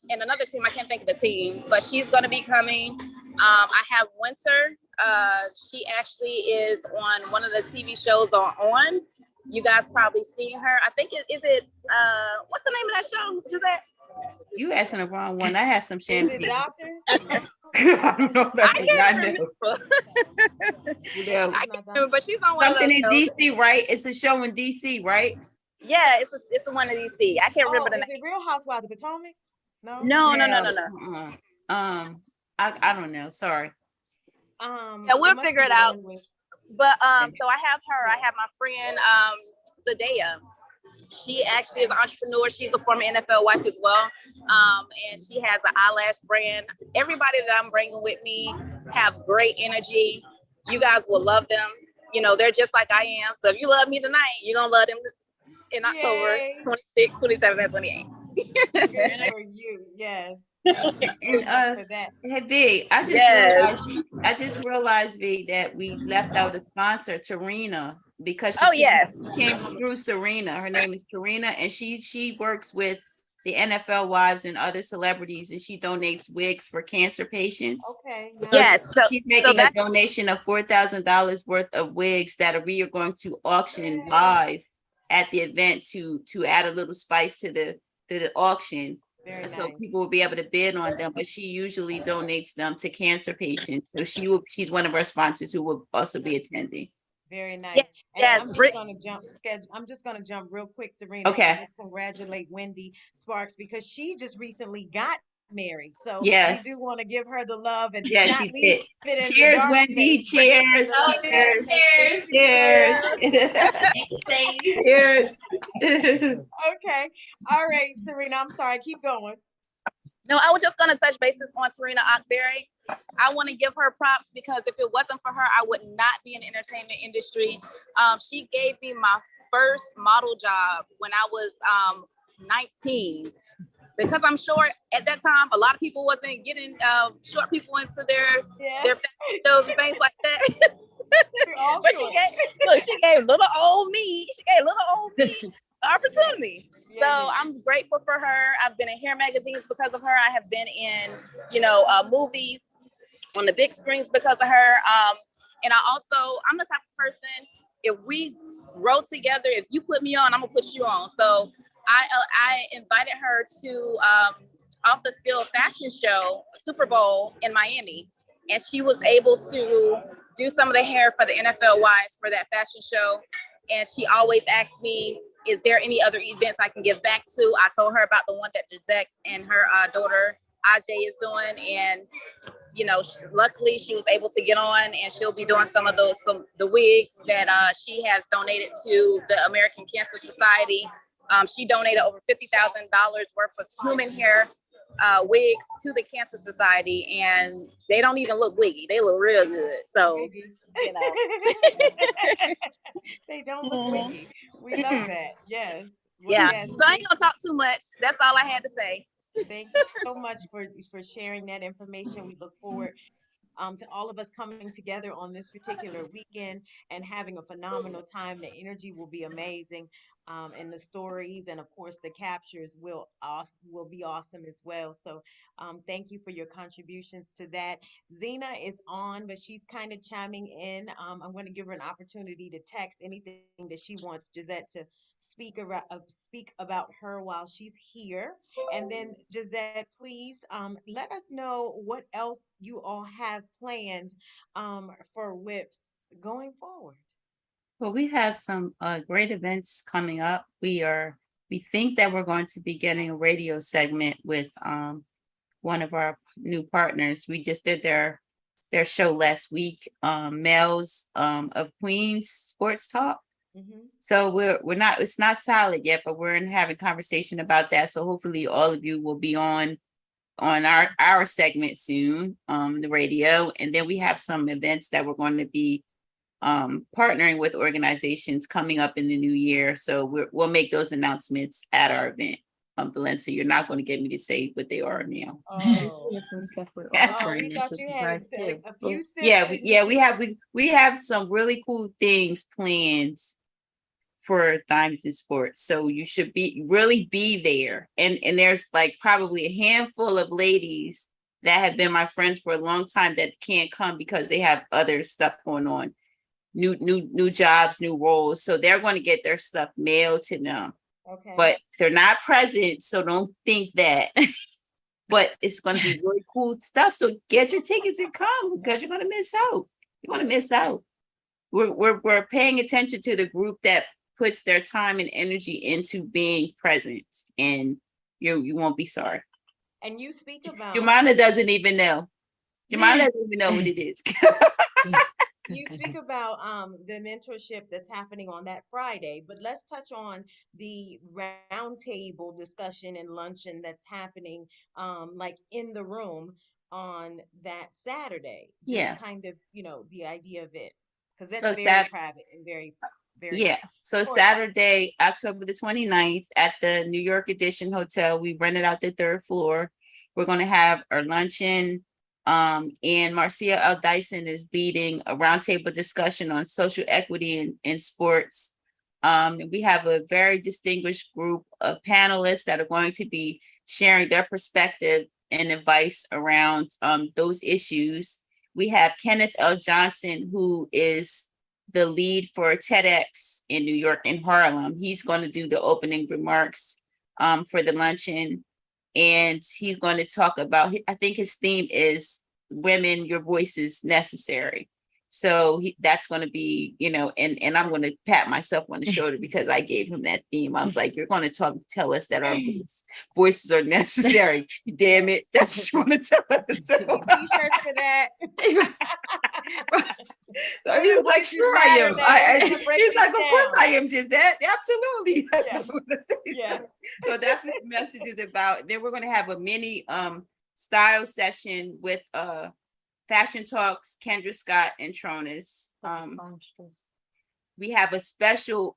and another team. I can't think of the team, but she's going to be coming. I have Winter. She actually is on one of the TV shows on. You guys probably seen her. I think is it what's the name of that show, Jazette? You asking the wrong one. I had some champagne. Is it Doctors? I don't know. I can't remember. Yeah. I can't remember, but she's on one Something in of those shows. DC, right? It's a show in DC, right? Yeah, it's the one in DC. I can't remember the name. Is it Real Housewives of Potomac? No. No. I don't know. Sorry. Yeah, we'll figure it out. But so I have her. I have my friend Zadea. She actually is an entrepreneur. She's a former NFL wife as well. And she has an eyelash brand. Everybody that I'm bringing with me have great energy. You guys will love them. They're just like I am. So if you love me tonight, you're going to love them in October 26th, 27th, and 28th. Good for you. Yes. Thank you so And much for that. hey V, Yes. I just realized V that we left out a sponsor, Tarina, because Oh, yes. came through Serena. Her name is Tarina, and she works with the NFL wives and other celebrities, and she donates wigs for cancer patients. Okay, So nice. Yes. So, she's so making a that's donation of $4,000 worth of wigs that we are going to auction live at the event to add a little spice to the auction. Very So nice. people will be able to bid on them, but she usually donates them to cancer patients. So she's one of our sponsors who will also be attending. Very yes, nice. And yes. I'm just gonna jump real quick, Serena, and Okay. just congratulate Wendy Sparks because she just recently got married. So we do Yes. want to give her the love and Yeah, not she leave did. it in the Cheers, dark Wendy. space, but let you Cheers. know that. Cheers. Cheers to you, Cheers. Serena. Cheers. Okay. All right, Serena. I'm sorry. Keep going. No, I was just going to touch bases on Serena Ockberry. I want to give her props because if it wasn't for her, I would not be in the entertainment industry. She gave me my first model job when I was 19. Because I'm short at that time, a lot of people wasn't getting short people into Yeah. their fashion shows and things like that. We're all But short. she gave little old me opportunity. Yeah, So yeah. I'm grateful for her. I've been in hair magazines because of her. I have been in, movies on the big screens because of her. And I'm the type of person, if we roll together, if you put me on, I'm gonna put you on. So I invited her to off the field fashion show, Super Bowl in Miami. And she was able to do some of the hair for the NFL wives for that fashion show. And she always asked me, is there any other events I can give back to? I told her about the one that Jazette and her daughter Ajay is doing. And, luckily she was able to get on and she'll be doing some of the wigs that she has donated to the American Cancer Society. She donated over $50,000 worth of human hair wigs to the Cancer Society, and they don't even look wiggy. They look real good. So, They don't look wiggy. We love that. Yes. Well, yeah. yes. So I ain't gonna talk too much. That's all I had to say. Thank you so much for sharing that information. We look forward to all of us coming together on this particular weekend and having a phenomenal time. The energy will be amazing, and the stories and of course the captures will be awesome as well. So, thank you for your contributions to that. Zena is on, but she's kind of chiming in. I'm going to give her an opportunity to text anything that she wants Jazette to speak about her while she's here. And then, Jazette, please let us know what else you all have planned for WIPS going forward. Well, we have some great events coming up. We think that we're going to be getting a radio segment with one of our new partners. We just did their show last week, Males of Queens Sports Talk. Mm-hmm. So we're not, it's not solid yet, but we're having conversation about that. So hopefully all of you will be on our segment soon, the radio. And then we have some events that we're going to be partnering with organizations coming up in the new year. So we'll make those announcements at our event. Valencia, you're not going to get me to say what they are now. Oh, Some stuff we're oh, offering. we That's thought a you had surprise too. a few we have some really cool things planned for Diamonds in Sports. So you should really be there. And there's like probably a handful of ladies that have been my friends for a long time that can't come because they have other stuff going on, new jobs, new roles. So they're going to get their stuff mailed to them. Okay. But they're not present, so don't think that. But it's going to be really cool stuff. So get your tickets and come because you're going to miss out. You're going to miss out. We're paying attention to the group that puts their time and energy into being present, and you won't be sorry. And you speak about Jemana doesn't even know. Jemana doesn't even know what it is. you speak about the mentorship that's happening on that Friday, but let's touch on the roundtable discussion and luncheon that's happening like in the room on that Saturday. Just kind of, the idea of it. Because that's very private and very, very So Saturday, October the 29th at the New York Edition Hotel, we rented out the third floor. We're going to have our luncheon. And Marcia L. Dyson is leading a roundtable discussion on social equity in sports. And we have a very distinguished group of panelists that are going to be sharing their perspective and advice around those issues. We have Kenneth L. Johnson, who is the lead for TEDx in New York and Harlem. He's going to do the opening remarks for the luncheon. And he's going to talk about, I think his theme is Women, Your Voice is Necessary. So that's going to be, and I'm going to pat myself on the shoulder because I gave him that theme. I was like, you're going to tell us that our voices are necessary. Damn it. That's what you want to tell us. So, T-shirts for that. So he was like, sure I am. He's like, of course I am, Jazette. Absolutely. So that's what the message is about. Then we're going to have a mini style session with Fashion Talks, Kendra Scott and Tronis. We have a special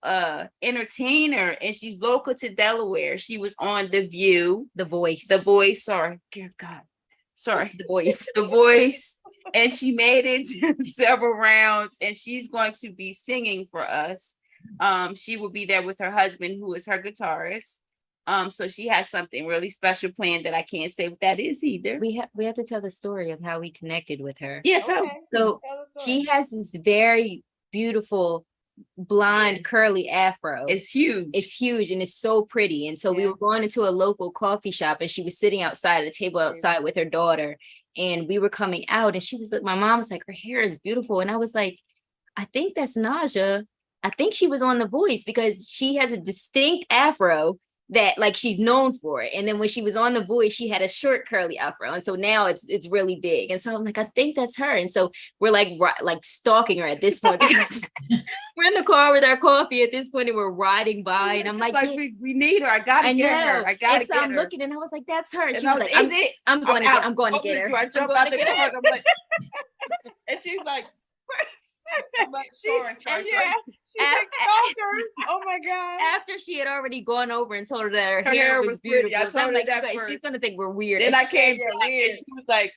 entertainer, and she's local to Delaware. She was on The View. The Voice. Sorry. The Voice. And she made it several rounds, and she's going to be singing for us. She will be there with her husband, who is her guitarist. So she has something really special planned that I can't say what that is either. We have to tell the story of how we connected with her. Yeah, So she has this very beautiful blonde curly afro. It's huge and it's so pretty. And so we were going into a local coffee shop, and she was sitting outside at a table outside with her daughter, and we were coming out, and she was like, my mom was like, her hair is beautiful. And I was like, I think that's Naja. I think she was on The Voice because she has a distinct afro that like she's known for it. And then when she was on The Voice, she had a short curly afro, and so now it's really big. And so I'm like, I think that's her. And so we're like stalking her at this point. We're in the car with our coffee at this point, and we're riding by, and I'm like we need her. I gotta get her. I'm looking, and I was like, that's her. And she was like, I'm going to get her. I jump out the car, and I'm like, and she's like, she's like stalkers. Oh my god! After she had already gone over and told her that her hair was beautiful, I told her that she's gonna think we're weird. Then I came back, and she was like,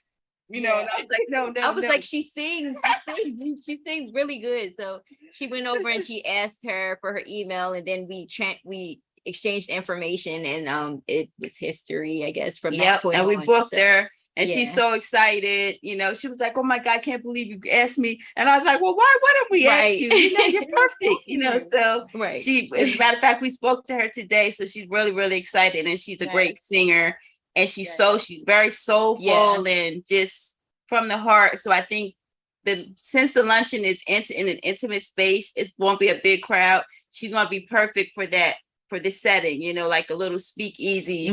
and I was like, no. I was like, she sings really good. So she went over and she asked her for her email, and then we exchanged information, and it was history, I guess, from that point. And we booked her. And she's so excited, she was like, oh my God, I can't believe you asked me. And I was like, well, why wouldn't we ask you? You're perfect, so she, as a matter of fact, we spoke to her today. So she's really, really excited, and she's a great singer, and she's very soulful and just from the heart. So I think since the luncheon is in an intimate space, it won't be a big crowd. She's going to be perfect for that. For this setting, like a little speakeasy,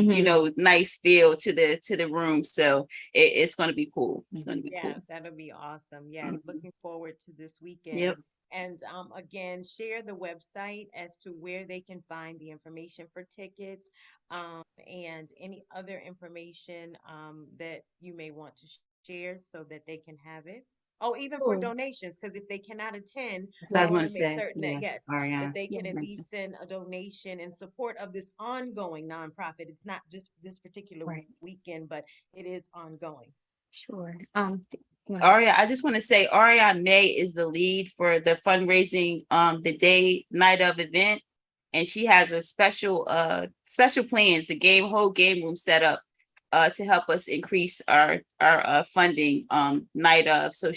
nice feel to the room. So it's going to be cool. It's going to be cool. That'll be awesome. Yeah, looking forward to this weekend. And again, share the website as to where they can find the information for tickets and any other information that you may want to share so that they can have it. Oh, even for donations, because if they cannot attend, I want to make certain that they can at least send a donation in support of this ongoing nonprofit. It's not just this particular weekend, but it is ongoing. Sure. Aria, I just want to say Aria May is the lead for the fundraising, the night of event, and she has a special plans, whole game room set up to help us increase our funding night of. So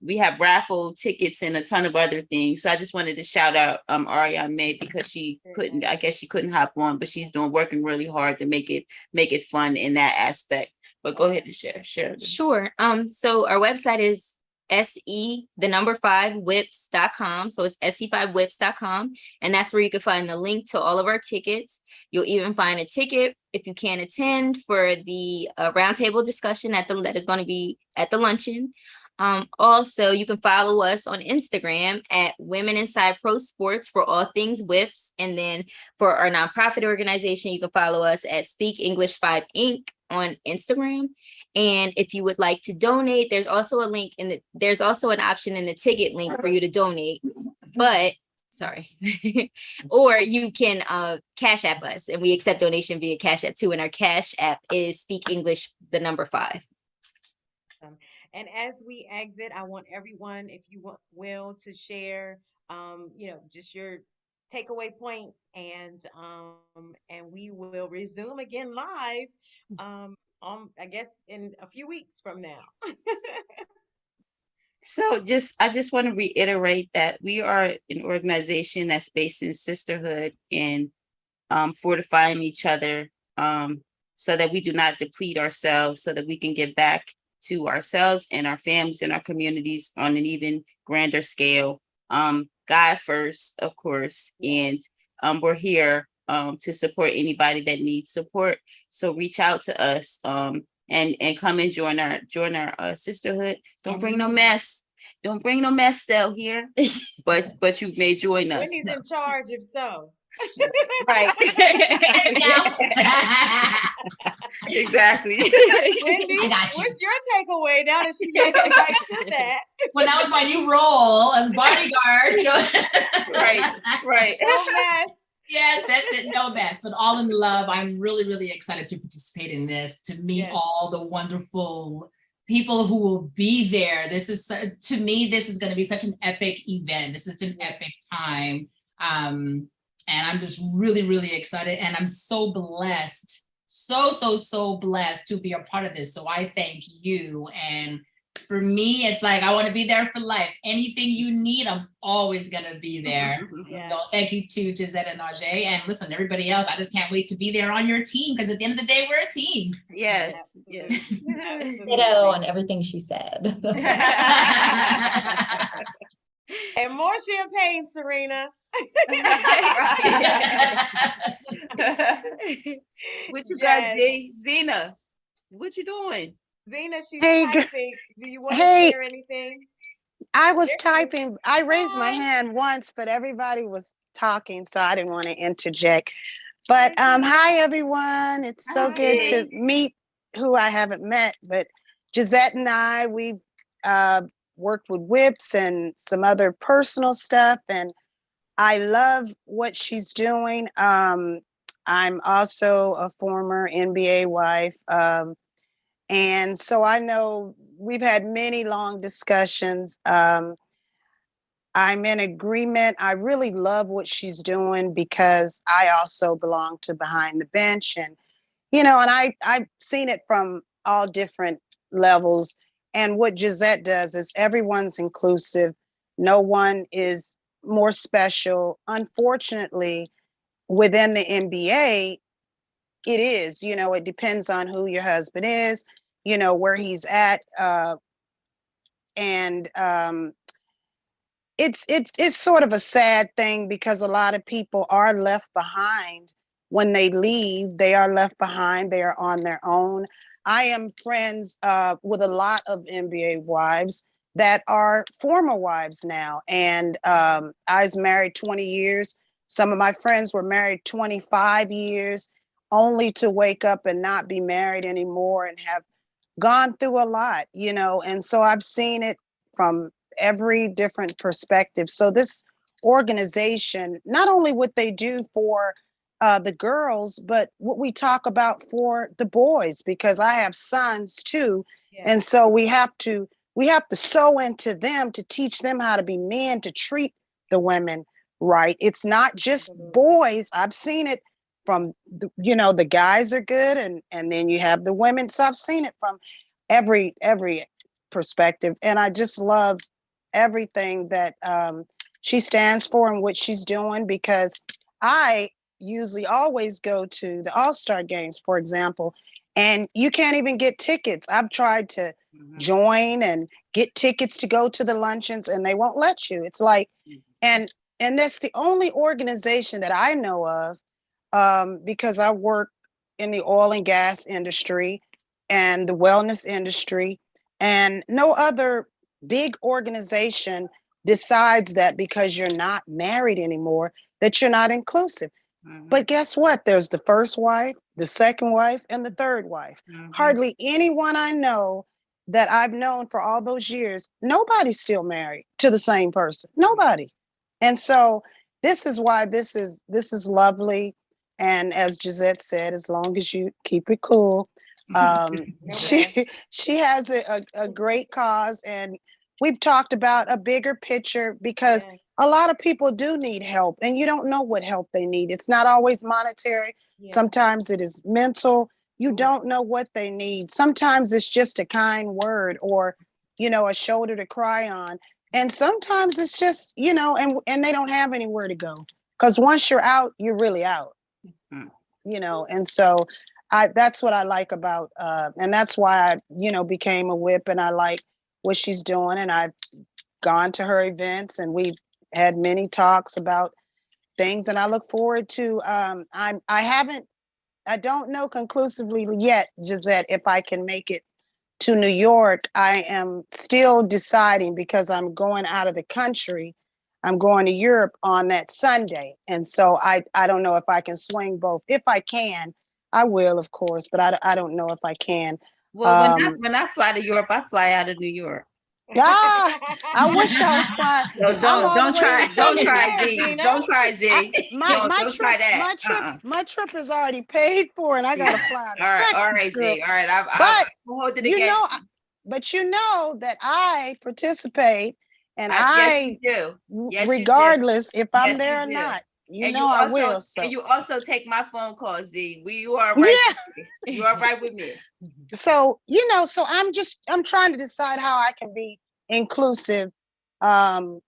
we have raffle tickets and a ton of other things. So I just wanted to shout out Aria May because she couldn't hop on, but she's working really hard to make it fun in that aspect. But go ahead and share. Sure. So our website is SE5WIPS.com. So it's SE5WIPS.com. And that's where you can find the link to all of our tickets. You'll even find a ticket if you can't attend for the roundtable discussion that is going to be at the luncheon. Also, you can follow us on Instagram at Women Inside Pro Sports for all things WIPS. And then for our nonprofit organization, you can follow us at Speak English 5 Inc. on Instagram. And if you would like to donate, there's also an option in the ticket link for you to donate. But Sorry. Or you can Cash App us, and we accept donation via Cash App too. And our Cash App is Speak English, the number 5. And as we exit, I want everyone, if you will, to share, just your takeaway points, and we will resume again live, I guess in a few weeks from now. So I just want to reiterate that we are an organization that's based in sisterhood and fortifying each other, so that we do not deplete ourselves, so that we can give back to ourselves and our families and our communities on an even grander scale. God first, of course, and we're here to support anybody that needs support. So reach out to us, and come and join our sisterhood. Don't bring no mess. Don't bring no mess though here, but you may join us. Wendy's in charge, if so. Right. Exactly. Wendy, I got you. what's your takeaway now that she made it right to that? When that was my new role as bodyguard, Right. No mess. Yes, that's it. No mess, but all in love. I'm really, really excited to participate in this, to meet all the wonderful people who will be there. This is, to me, this is going to be such an epic event. This is an epic time. And I'm just really, really excited. And I'm so blessed, so blessed to be a part of this. So I thank you. And for me, it's like, I want to be there for life. Anything you need, I'm always going to be there. So thank you to Jazette and Ajay. And listen, everybody else, I just can't wait to be there on your team, because at the end of the day, we're a team. Yes. Ditto on everything she said. And more champagne, Serena. What you got, Zena? What you doing? Zena, she's Hey, typing. Do you want to share anything? I was typing. I raised my hand once, but everybody was talking, so I didn't want to interject. But hi, everyone. It's so good to meet who I haven't met. But Jazette and I, we've worked with WIPS and some other personal stuff, and I love what she's doing. I'm also a former NBA wife. And so I know we've had many long discussions. I'm in agreement. I really love what she's doing, because I also belong to Behind the Bench. And, and I've seen it from all different levels. And what Jazette does is everyone's inclusive. No one is more special. Unfortunately, within the NBA, it is, it depends on who your husband is, where he's at. And it's sort of a sad thing, because a lot of people are left behind. When they leave, they are left behind. They are on their own. I am friends with a lot of NBA wives that are former wives now. And I was married 20 years. Some of my friends were married 25 years, only to wake up and not be married anymore, and have gone through a lot, and so I've seen it from every different perspective. So this organization, not only what they do for the girls, but what we talk about for the boys, because I have sons too. And so we have to sow into them to teach them how to be men, to treat the women right. It's not just boys. I've seen it from, the guys are good, and then you have the women. So I've seen it from every perspective. And I just love everything that she stands for and what she's doing, because I usually always go to the All-Star games, for example, and you can't even get tickets. I've tried to join and get tickets to go to the luncheons, and they won't let you. It's like, and that's the only organization that I know of, because I work in the oil and gas industry and the wellness industry, and no other big organization decides that because you're not married anymore, that you're not inclusive. But guess what? There's the first wife, the second wife, and the third wife. Hardly anyone I know that I've known for all those years, nobody's still married to the same person. Nobody. And so this is why this is lovely. And as Jazette said, as long as you keep it cool, No mess. she has a great cause, and we've talked about a bigger picture because Yeah. a lot of people do need help, and you don't know what help they need. It's not always monetary. Yeah. Sometimes it is mental. You Ooh. don't know what they need. Sometimes it's just a kind word or, a shoulder to cry on. And sometimes it's just, and they don't have anywhere to go. Because once you're out, you're really out. Mm. And so that's what I like about and that's why I, became a whip, and I like what she's doing, and I've gone to her events, and we've had many talks about things, and I look forward to I don't know conclusively yet, Jazette, if I can make it to New York. I am still deciding because I'm going out of the country. I'm going to Europe on that Sunday. And so I don't know if I can swing both. If I can, I will, of course, but I don't know if I can. Well, when I fly to Europe, I fly out of New York. Ah, I wish I was flying. No, I'm all the don't way try, in don't try Tennessee. There, Z, Zena. don't try Z. My Don't try trip, that. my trip is already paid for, and I gotta fly to All Texas, right, girl. Z. All right, I'm But hold it you against know, you. but you know that I participate, and Yes, you do. Yes, you do. regardless if I'm Yes, you there or do. not, And I will. So you also take my phone call, Z. You are right. yeah. With me. You are right with me. So so I'm trying to decide how I can be inclusive, um,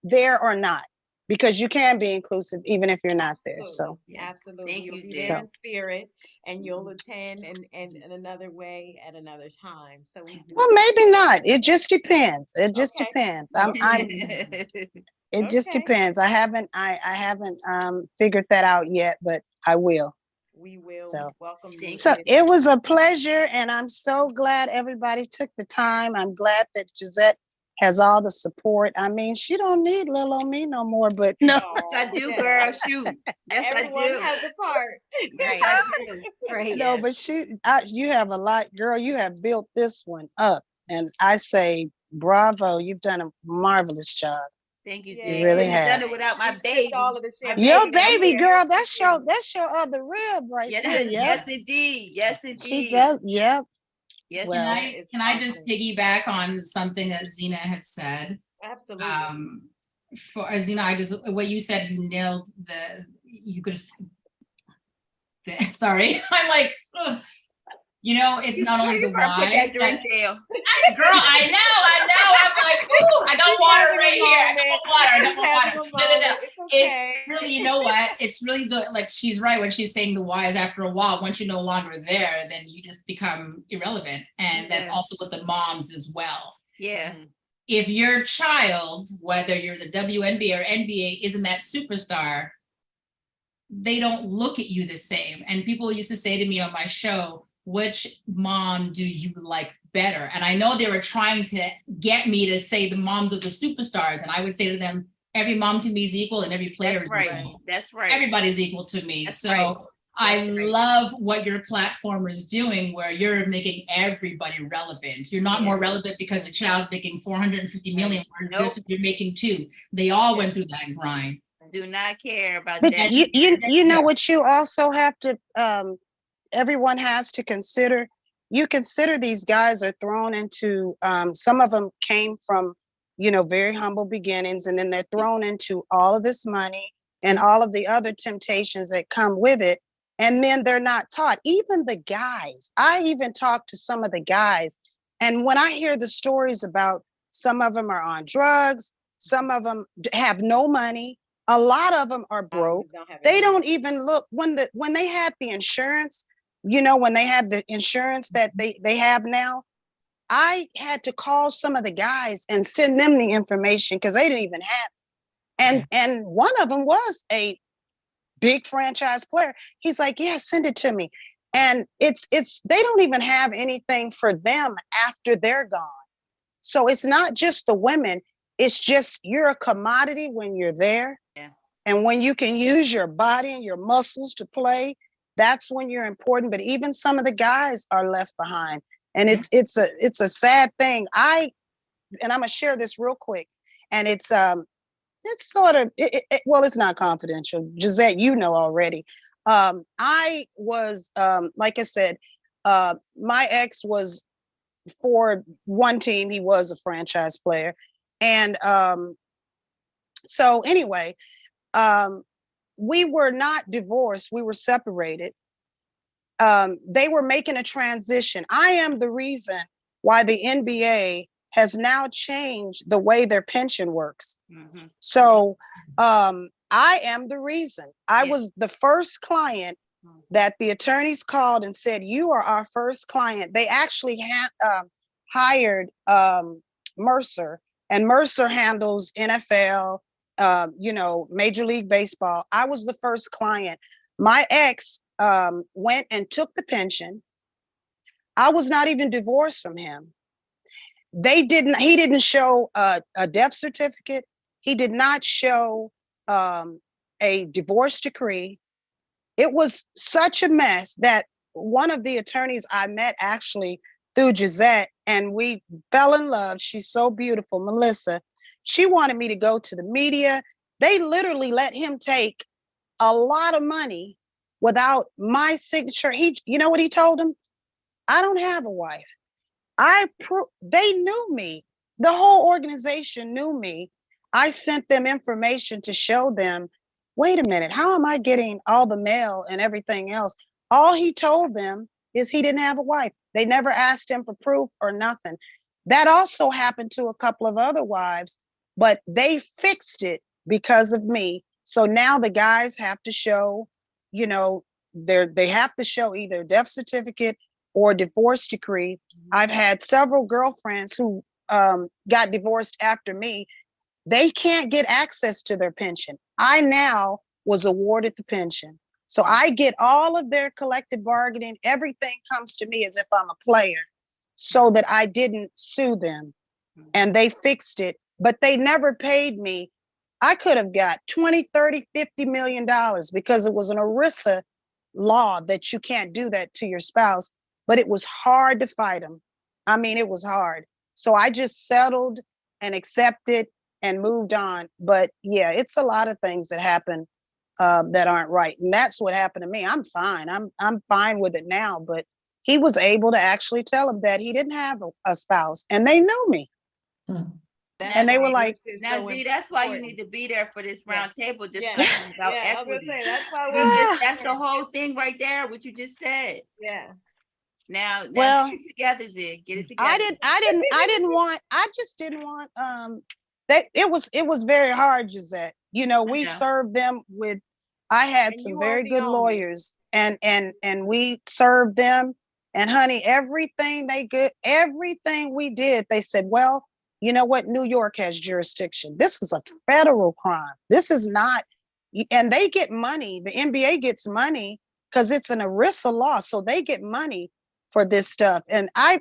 there or not, because you can be inclusive even if you're not there. So Absolutely. Absolutely. Thank You'll you, be Z. there so in spirit, and you'll attend in another way at another time. So we do. well, maybe not. It just depends. It just Okay. depends. It just Okay. depends. I haven't figured that out yet, but I will. We will So welcome you Thank so you. it again. was a pleasure, and I'm so glad everybody took the time. I'm glad that Jazette has all the support. I mean, she don't need little on me no more, but no. Yes, I Oh, do, girl. yes. Shoot. Yes, I Everyone do. has a part. Yes, Right. I do. Right. No, Yes. but you have a lot, girl. You have built this one up, and I say bravo. You've done a marvelous job. Thank you, You Z. really Couldn't have Yay. done have. it without my We've sipped baby. all of the My champagne Your baby, and that's baby it. girl, cheers to that's you. your other rib right there. Yes, Yep. yes, indeed. Yes, She indeed. does. Yep. Yes, Can Well, Zena I is can I just awesome. piggyback on something that Zena had said? Absolutely. Um, for Zena, I just what you said, you nailed you could sorry. I'm like, ugh. It's not only the you better put that wives drink down. girl, I know. I'm like, ooh, I got She's water having a right here. I moment. got water. I got She's having water. a No, no, no. moment. It's It's okay. really, you know what? It's really like she's right when she's saying the whys after a while. Once you're no longer there, then you just become irrelevant. And that's Yeah. also with the moms as well. Yeah. If your child, whether you're the WNBA or NBA, isn't that superstar, they don't look at you the same. And people used to say to me on my show, which mom do you like better? And I know they were trying to get me to say the moms of the superstars. And I would say to them, every mom to me is equal and every player That's is right. equal. That's right. Everybody's equal to me. That's So right. I That's right. love what your platform is doing, where you're making everybody relevant. You're not more relevant because a child's making 450 million, where Nope. you're making 2. They all went through that grind. Do not care about but that. you know what you also have to everyone has to consider. You consider these guys are thrown into some of them came from very humble beginnings, and then they're thrown into all of this money and all of the other temptations that come with it, and then they're not taught. Even the guys, I even talked to some of the guys, and when I hear the stories about some of them are on drugs, some of them have no money, a lot of them are broke. They don't even look when they had the insurance, when they had the insurance that they have now. I had to call some of the guys and send them the information because they didn't even have it. And one of them was a big franchise player. He's like, yeah, send it to me. And it's they don't even have anything for them after they're gone. So it's not just the women, it's just you're a commodity when you're there. Yeah. And when you can use your body and your muscles to play, that's when you're important. But even some of the guys are left behind. And it's a sad thing. I'm gonna share this real quick. And it's it's sort of well, it's not confidential. Jazette, you know already. I was like I said, my ex was for one team, he was a franchise player. And so anyway, um, we were not divorced, we were separated. They were making a transition. I am the reason why the NBA has now changed the way their pension works. Mm-hmm. So I am the reason. I was the first client that the attorneys called and said, "You are our first client." They actually hired Mercer, and Mercer handles NFL, Major League Baseball. I was the first client. My ex went and took the pension. I was not even divorced from him. He didn't show a death certificate. He did not show a divorce decree. It was such a mess that one of the attorneys I met actually through Jazette, and we fell in love. She's so beautiful, Melissa. She wanted me to go to the media. They literally let him take a lot of money without my signature. You know what he told him? I don't have a wife. They knew me. The whole organization knew me. I sent them information to show them, wait a minute, how am I getting all the mail and everything else? All he told them is he didn't have a wife. They never asked him for proof or nothing. That also happened to a couple of other wives, but they fixed it because of me. So now the guys have to show, you know, they have to show either death certificate or divorce decree. I've had several girlfriends who got divorced after me. They can't get access to their pension. I now was awarded the pension. So I get all of their collective bargaining. Everything comes to me as if I'm a player so that I didn't sue them. And they fixed it, but they never paid me. I could have got 20, 30, 50 million dollars because it was an ERISA law that you can't do that to your spouse, but it was hard to fight them. I mean, it was hard. So I just settled and accepted and moved on. But yeah, it's a lot of things that happen that aren't right, and that's what happened to me. I'm fine. I'm fine with it now. But he was able to actually tell him that he didn't have a spouse, and they knew me. And they were like, now, Z, that's why you need to be there for this round table discussion about I was equity. gonna say that's why That's the whole thing right there, what you just said. Yeah. Now well, get it together, Z. Get it together. I just didn't want that it was very hard, Jazette. You know, we served them with I had some very good lawyers and we served them. And honey, everything we did, they said, well, you know what? New York has jurisdiction. This is a federal crime. This is not, and they get money. The NBA gets money because it's an ERISA law. So they get money for this stuff. And I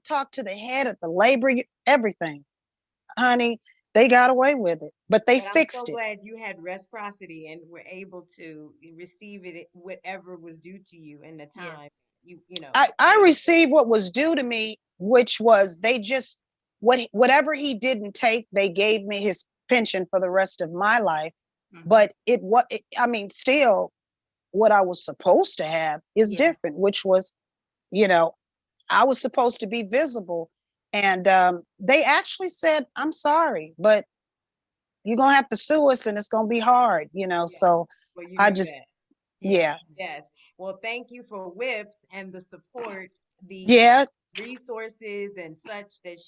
talked to the head of the labor, everything. Honey, they got away with it, but they fixed I'm so it. glad you had reciprocity and were able to receive it, whatever was due to you in the time. You know. I received what was due to me, which was they just whatever he didn't take, they gave me his pension for the rest of my life. But I mean, still what I was supposed to have is different, which was, you know, I was supposed to be visible. And they actually said, I'm sorry, but you're going to have to sue us and it's going to be hard, you know. So well, you I knew just, that. yeah. Yes. Well, thank you for WIPS and the support, the Yeah. resources and such that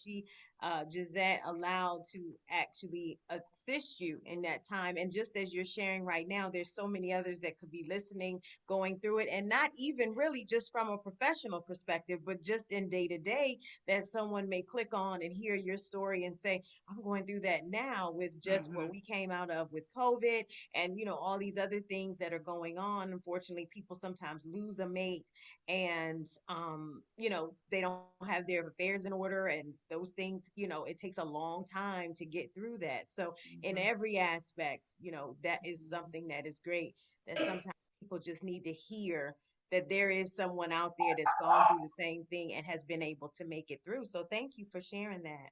Jazette, allowed to actually assist you in that time. And just as you're sharing right now, there's so many others that could be listening, going through it, and not even really just from a professional perspective, but just in day to day, that someone may click on and hear your story and say, I'm going through that now with just what we came out of with COVID and, all these other things that are going on. Unfortunately, people sometimes lose a mate and, they don't have their affairs in order and those things, it takes a long time to get through that. So in every aspect, that is something that is great, that sometimes people just need to hear that there is someone out there that's gone through the same thing and has been able to make it through. So thank you for sharing that.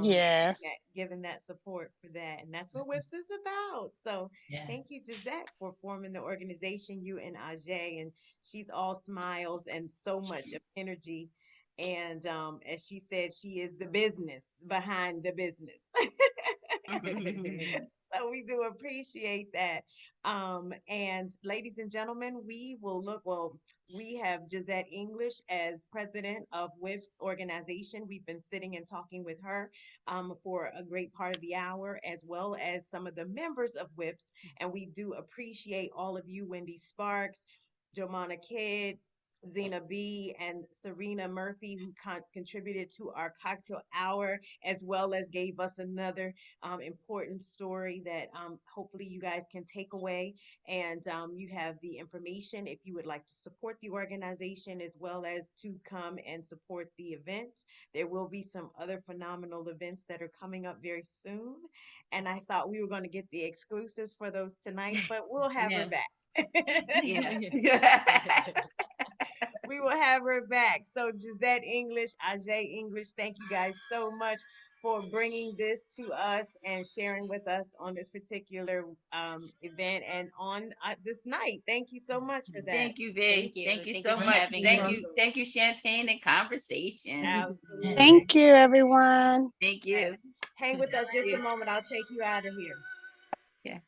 Yes. giving that support for that. And that's what WIPS is about. So thank Yes. you, Jazette, for forming the organization, you and Ajay. And she's all smiles and so much of energy. And as she said, she is the business behind the business. So we do appreciate that. And ladies and gentlemen, we have Jazette English as president of WIPS organization. We've been sitting and talking with her for a great part of the hour, as well as some of the members of WIPS. And we do appreciate all of you, Wendy Sparks, Jomana Kidd, Zena B, and Serena Murphy, who contributed to our cocktail hour, as well as gave us another important story that hopefully you guys can take away. And you have the information if you would like to support the organization as well as to come and support the event. There will be some other phenomenal events that are coming up very soon. And I thought we were going to get the exclusives for those tonight, but we'll have her No. back. Yeah. We will have her back. So Jazette English, Ajay English, thank you guys so much for bringing this to us and sharing with us on this particular event and on this night. Thank you so much for that. Thank you, babe. Thank you. Thank you Thank you so for much. having Thank me. you. Thank you, Champagne and Conversation. Absolutely. Thank you, everyone. Thank Yes. you. Hang with us just a Yeah. moment. I'll take you out of here. Yeah.